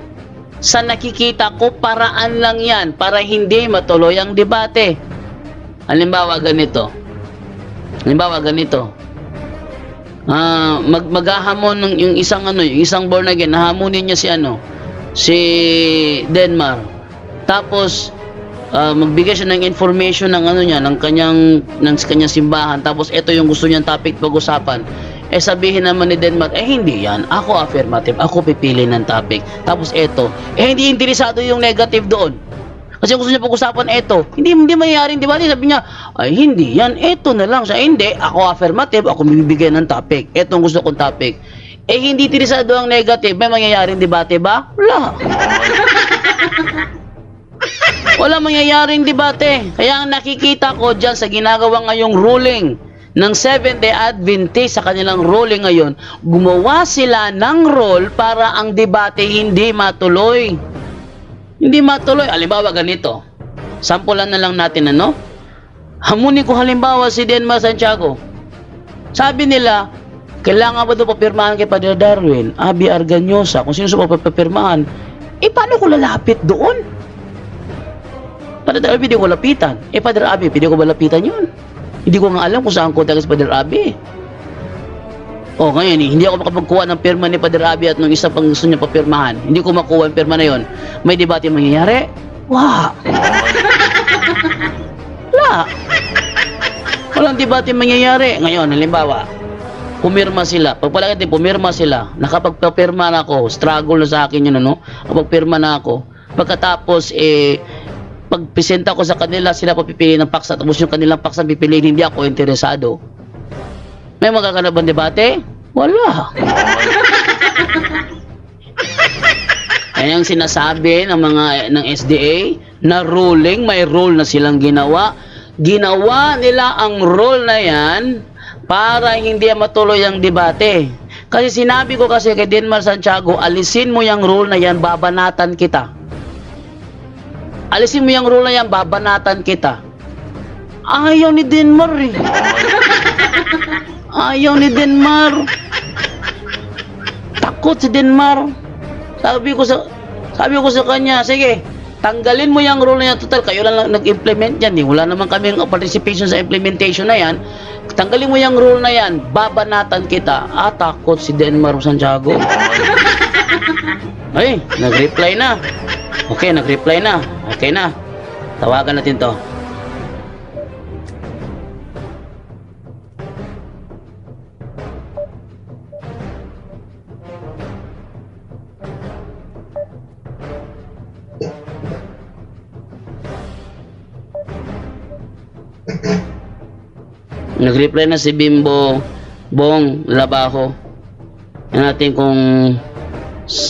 sa nakikita ko, paraan lang yan para hindi matuloy ang debate. Halimbawa ganito. Maghahamon ng yung isang born again, nahamunin niya si Denmar. Tapos magbigay siya ng information ng kanyang simbahan. Tapos ito yung gusto niyang topic pag-usapan. Sabihin naman ni Denmar, hindi yan. Ako affirmative, ako pipili ng topic. Tapos ito, hindi interesado yung negative doon. Kasi gusto niya pag-usapan ito. Hindi mayayari, di ba? Sabi niya, hindi yan. Ito na lang siya. Hindi, ako affirmative, ako bibigyan ng topic. Ito ang gusto kong topic. Hindi interesado ang negative. May mangyayaring debate ba? Wala. Wala mangyayaring debate. Kaya ang nakikita ko dyan sa ginagawa ngayong ruling ng Seventh-day Adventist sa kanilang ruling ngayon, gumawa sila ng role para ang debate hindi matuloy. Hindi matuloy. Halimbawa ganito. Sampulan na lang natin Hamunin ko halimbawa si Denmar Santiago. Sabi nila, kailangan ba ito papirmahan kay Padre Darwin, Abi Arganyosa, kung sino sa papirmahan. Paano ko lalapit doon? Padre Darwin, pwede ko lapitan. Padre Abi, pwede ko ba lapitan yun? Hindi ko nga alam kung saan ko tagas Padre Abi. Ngayon hindi ako makapagkuha ng pirma ni Padre Abi at nung isa pang gusto niya papirmahan. Hindi ko makuha ang pirma na yon. May debate mangyayari? Wala. Walang debate mangyayari. Ngayon, halimbawa, pumirma sila. Pagpalagay pumirma sila. Nakapagpapirma na ako. Struggle na sa akin yun, Kapagpirma na ako. Pagkatapos, pagpresenta ko sa kanila, sila papipili ng paksa. Tapos yung kanilang paksa pipiliin, hindi ako interesado. May magkakanap bang debate? Wala. Kaya ang sinasabi ng SDA na ruling, may rule na silang ginawa. Ginawa nila ang rule na yan para hindi matuloy ang debate. Kasi sinabi ko kasi kay Denmar Santiago, alisin mo yung rule na yan, babanatan kita. Alisin mo yung rule na yan, babanatan kita. Ayaw ni Denmar eh. Ayaw ni Denmar. Takot si Denmar. Sabi ko sa kanya, sige, tanggalin mo yung rule na yan. Total, kayo lang nag-implement yan. Wala naman kaming participation sa implementation na yan. Tanggalin mo yung rule na yan, babanatan kita. Takot si Denmar Santiago. Nag-reply na. Okay, nag-reply na. Okay na. Tawagan natin to. Nag-reply na si Bimbo Bong Labajo. Yan natin kung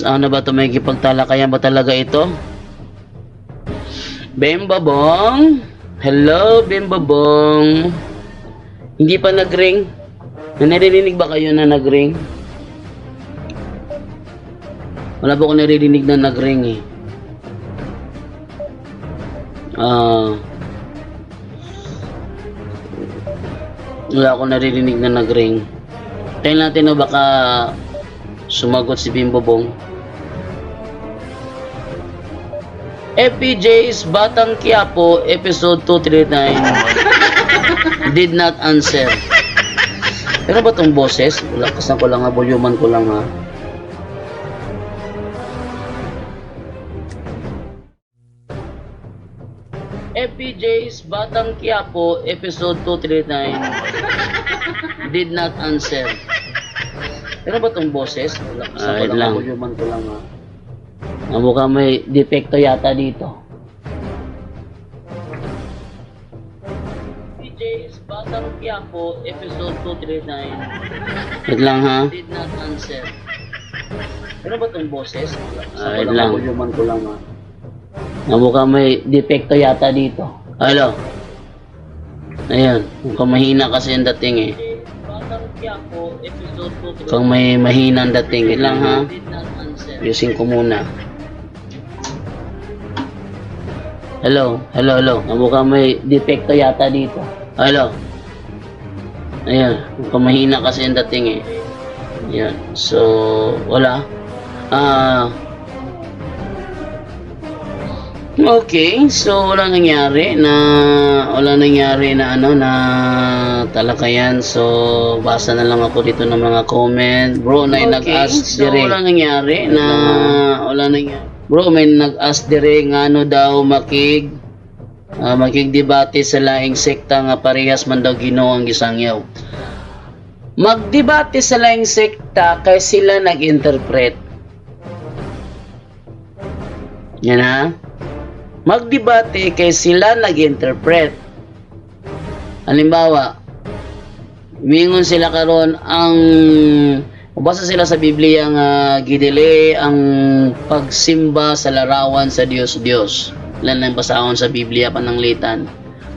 ano ba ito, may kipagtalakayan ba talaga ito? Bimbo Bong, hello Bimbo Bong. Hindi pa nag-ring? Naririnig ba kayo na nag-ring? Wala ba ko naririnig na nag-ring eh. Wala akong naririnig na nag-ring. Tayo natin baka sumagot si Bimbo Bong. FPJ's Batang Quiapo episode 239 did not answer. Pero ba itong boses? Lakasan ko lang volumean ko lang FPJ PJ's Batang Quiapo, episode 239, did not answer. Pero ba itong boses? Wala, sa Wait lang. volume ko lang ha. Mukhang may depekto yata dito. PJ's Batang Quiapo, episode 239, Wait lang ha. did not answer. Pero ba itong boses? Wala, sa Wait lang. volume ko lang ha. Mukhang may depekto yata dito. Hello? Ayan, mukhang mahina kasi ang dating eh. Mukhang may mahina ang dating. Wait lang ha. Ayusin ko muna. Hello? Hello? Mukhang may depekto yata dito. Hello? Ayan, mukhang mahina kasi ang dating eh. Ayan, so wala. Okay, so wala nangyari na ano na talakayan. So basa na lang ako dito ng mga comment. Bro, may nag-ask dire. Wala nangyari na Bro, may nag-ask dire ngano daw makigdebate sa laing sekta nga parehas man daw Ginoo ang gisangyaw. Magdebate sa laing sekta kay sila nag-interpret. Yan ha. Magdebate kay sila nag-interpret. Halimbawa, mingon sila karon ang basa sila sa Biblia nga gidili ang pagsimba sa larawan sa Dios. Lan lang basahon sa Biblia pananglitan.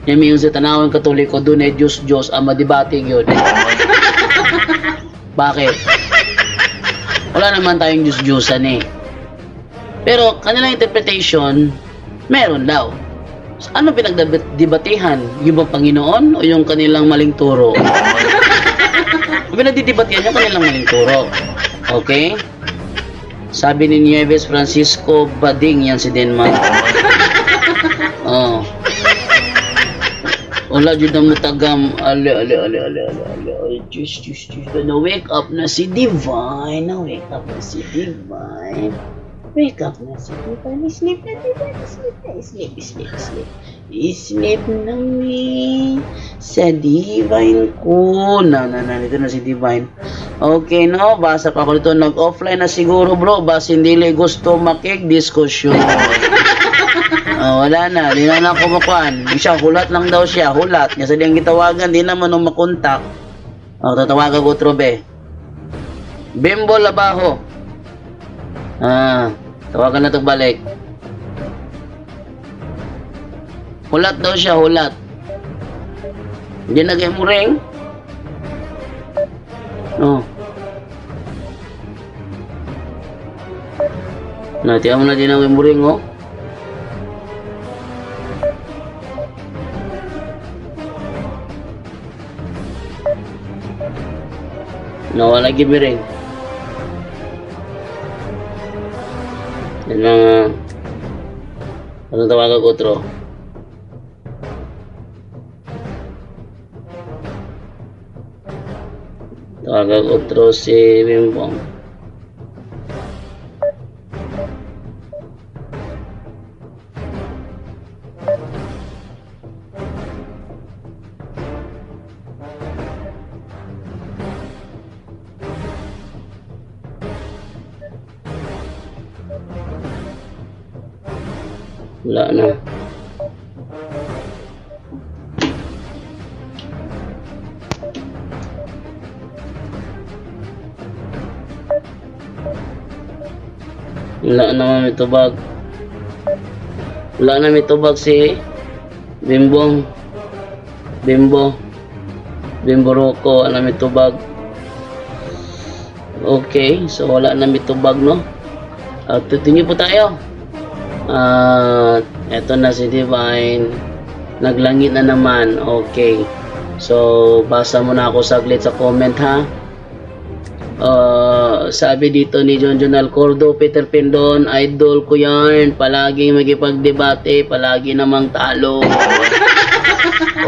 Nya mingon sa tanawon Katoliko dunay Dios ang madebate gyud. Bakit? Wala naman tayong Diyos-Diyosan eh. Pero kanilang interpretation meron daw. So, ano pinagdebatehan? Yung bang Panginoon o yung kanilang maling turo? Pinagdidebatehan yung kanilang maling turo. Okay? Sabi ni Nieves Francisco Bading, yan si Denmark. Oh. Wala dyan ang matagam. Ale. Just. Na-wake up na si Divine. Wake up na si Divine. Sleep na me sa Divine ko. Ito na si Divine. Okay, no? Basa pa ako dito. Nag-offline na siguro, bro. Basta hindi gusto makik-diskusyon. Wala na. Di na ako makuhan. Siya, hulat lang daw siya. Hulat. Kasi di ang gitawagan, di naman nung makontak. Tatawagan ko, Trobe. Bimbo Labaho. Tawagan na ito balik. Hulat daw siya, hulat. Hindi nag-game ring. Tiyan mo na din ang game ring, oh. Wala game ring. Yan lang. Anong tawagan ko, Tro? Tawagan ko, Tro, si Bimbong. Wala na. Wala naman may tubag. Wala na may tubag si Bimbong. Bimbo Rocco. Wala may tubag. Okay. So wala na may tubag, no? Tutingin po tayo. Eto na si Divine. Naglangit na naman. Okay. So, basa muna ako saglit sa comment, ha. Sabi dito ni John Alcordo, Peter Pendon, idol ko yan. Palagi magipagdebate, palagi namang talo.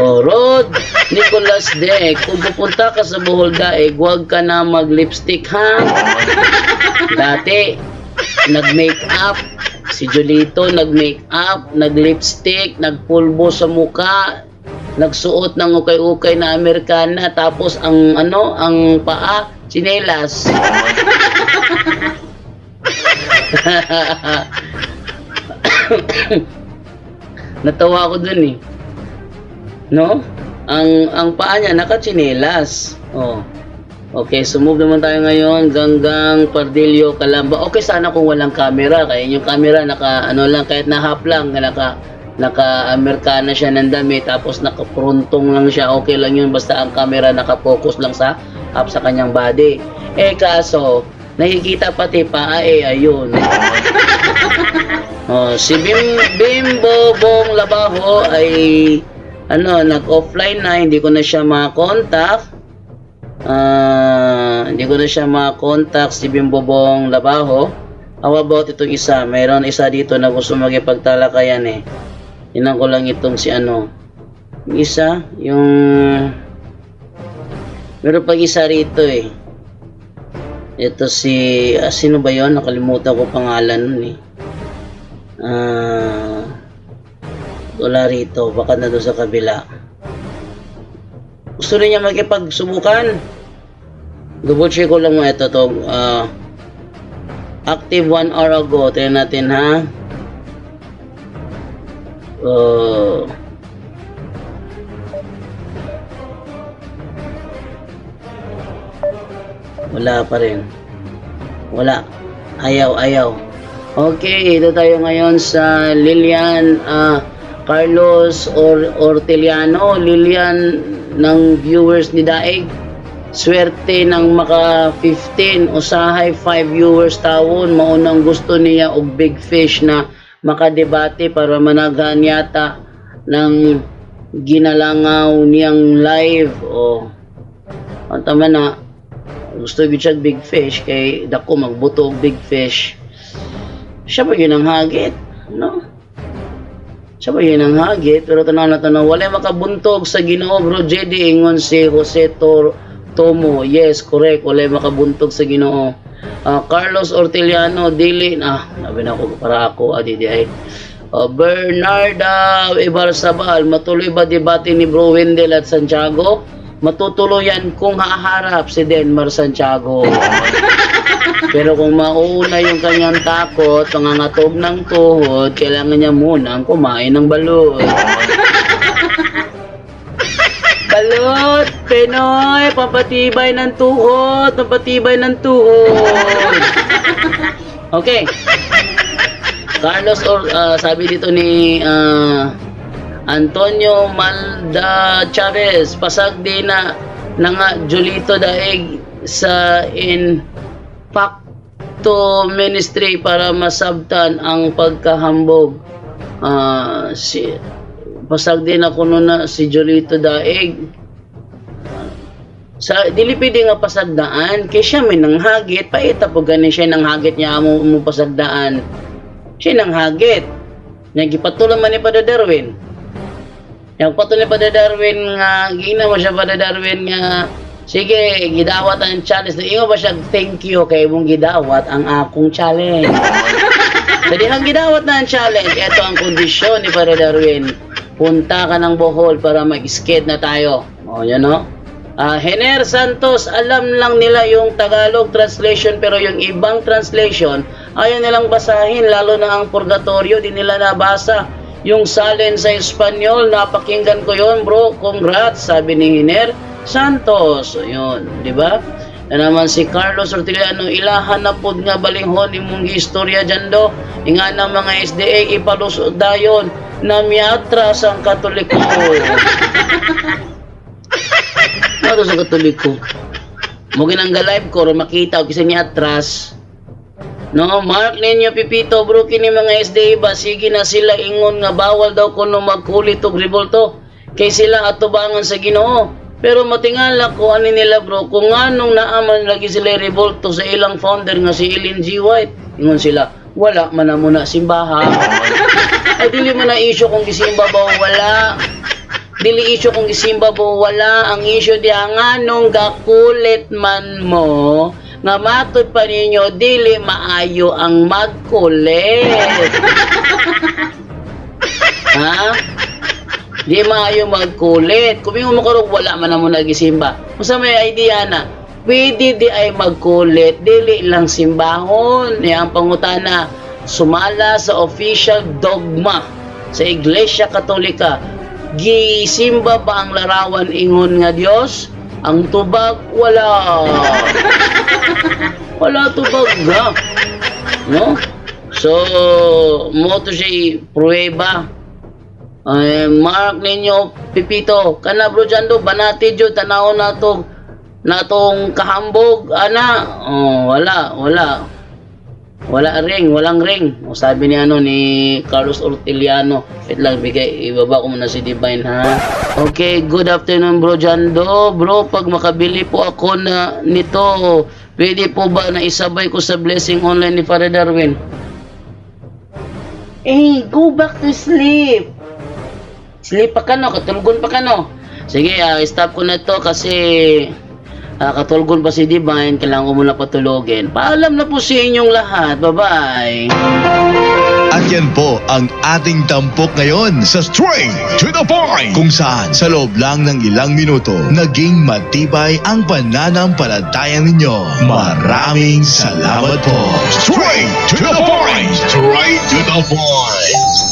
Rod Nicholas De, kung pupunta ka sa Bohol Daeg, huwag ka na mag-lipstick, ha. Dati, nag-make up Si Julito nag-make up, nag-lipstick, nagpulbo sa muka, nagsuot ng ukay-ukay na Amerikana, tapos ang ang paa, tsinelas. Natawa ako dun eh. No? Ang paa niya nakatsinelas. Oh. Okay, so move naman tayo ngayon. Ganggang Pardillo, Calamba. Okay, sana kung walang camera. Kaya yung camera naka lang, kahit na-half lang, naka-Amerikana siya ng damit, tapos naka-frontong lang siya. Okay lang yun, basta ang camera naka-focus lang sa half sa kanyang body. Kaso nakikita pati paa ayun. Si Bimbo Bong Labaho ay nag-offline na, hindi ko na siya ma-contact. Hindi ko na siya ma-contact si Bimbo Bong Labaho. How about itong isa? Mayroon isa dito na gusto magipagtalakayan eh. Inan ko lang itong si yung isa, meron pag isa rito eh. Ito si sino ba yon? Nakalimutan ko pangalan nun eh. Wala rito, baka na doon sa kabila. Gusto rin niya makipagsubukan. Double check ko lang mo ito to. Active 1 hour ago. Tingnan natin ha. Wala pa rin. Wala. Ayaw. Okay, ito tayo ngayon sa Lilian Carlos Orteliano. Lilian ng viewers ni Daig. Swerte ng maka 15 usahay 5 viewers tawon. Maunang gusto niya og big fish na makadebate para managhan yata ng ginalangaw niyang live. Ang tama na. Gusto gyud siya big fish kay dako magbuto og big fish. Siya ba yun ang hagit? No? Siya ba yun ang hagit? Pero tanaw na wala makabuntog sa Ginoo, bro. JD ingon si Jose Tomo. Yes, correct. Wala makabuntog sa Ginoo. Carlos Orteliano, dili sabi na ako para ako, ay. Bernarda Ibarzabal, matuloy ba debate ni Bro Wendell at Santiago? Matutuloyan kung haharap si Denmar Santiago. Pero kung mauna yung kanyang takot, pangangatog ng tuhod, kailangan niya munang kumain ng balot. Balot, Pinoy, papatibay ng tuhod, papatibay ng tuhod. Okay. Carlos, sabi dito ni Antonio Malda Chavez, pasag di na nga Julito Daig sa Impacto Ministry para masabtan ang pagkahambog. Pasag din ako na si Julito Daig. Sa dilipidi nga pasagdaan, kay siya may nanghagit, paita po ganin siya nanghagit niya mo pasagdaan. Siya nanghagit. Nagipatulan man ni Pada Darwin. Yung patuloy pa Darwin nga, ginawa siya pa Darwin nga, sige, gidawat ang challenge. Ingo ba siya, thank you kay mong gidawat ang akong challenge. Jadi ang gidawat na ang challenge, ito ang kondisyon ni Pada Darwin. Punta ka ng Bohol para mag-skate na tayo. Yan no? Hener Santos, alam lang nila yung Tagalog translation pero yung ibang translation, ayaw nilang basahin, lalo na ang purgatorio, di nila nabasa. Yung salin sa Espanyol, napakinggan ko yon bro, congrats, sabi ni Hiner Santos. Yun, di ba? Na naman si Carlos Orteliano, ilahan na pod nga balinghon imong istorya dyan do. Inga ng mga SDA, ipalusod dayon na miatras ang Katoliko. Ano sa Katoliko? Mugin ang live ko, makita o kisa niya atras. No, mark ninyo Pipito bro, kini mga SDA ba, sige na sila ingon nga bawal daw kuno magkulit og revolto kay sila atubangan sa Ginoo. Pero matingala ko ani nila bro, kung anong naaman lagi sila revolto sa ilang founder nga si Ellen G. White, ingon sila wala man na muna simbahan. Ay dili man na issue kung gisimba ba o wala. Dili issue kung gisimba ba o wala. Ang issue di nga nung gakulit man mo nga matod pa ninyo dili maayo ang magkulit. Ha? Di maayo magkulit. Kung yung makurog, wala man na mo nagisimba. Kung sa may idea na, pwede di ay magkulit, dili lang simbahon. Yang pangutana, sumala sa official dogma sa Iglesia Katolika. Gisimba ba ang larawan ingon nga Dios? Ang tubag, wala. Wala tubag nga. No? So, mo to siya pruweba. Mark ninyo, Pipito, kana bro Jando, banati jud tanawon natong kahambog, ana. Oh, wala ring, walang ring. O sabi ni ni Carlos Orteliano. Wait lang, ibaba ko muna si Divine, ha. Okay, good afternoon bro Jando. Bro, pag makabili po ako nito, pwede po ba na isabay ko sa blessing online ni Father Darwin? Go back to sleep. Sleep pa ka no, katulgon pa ka no. Sige, stop ko na to kasi katulgon pa si Divine, kailangan ko muna patulogin. Paalam na po sa inyong lahat. Bye-bye. At yan po ang ating tampok ngayon sa Straight to the Point, kung saan sa loob lang ng ilang minuto naging matibay ang pananampalataya ninyo. Maraming salamat po. Straight to the Point! Straight to the Point!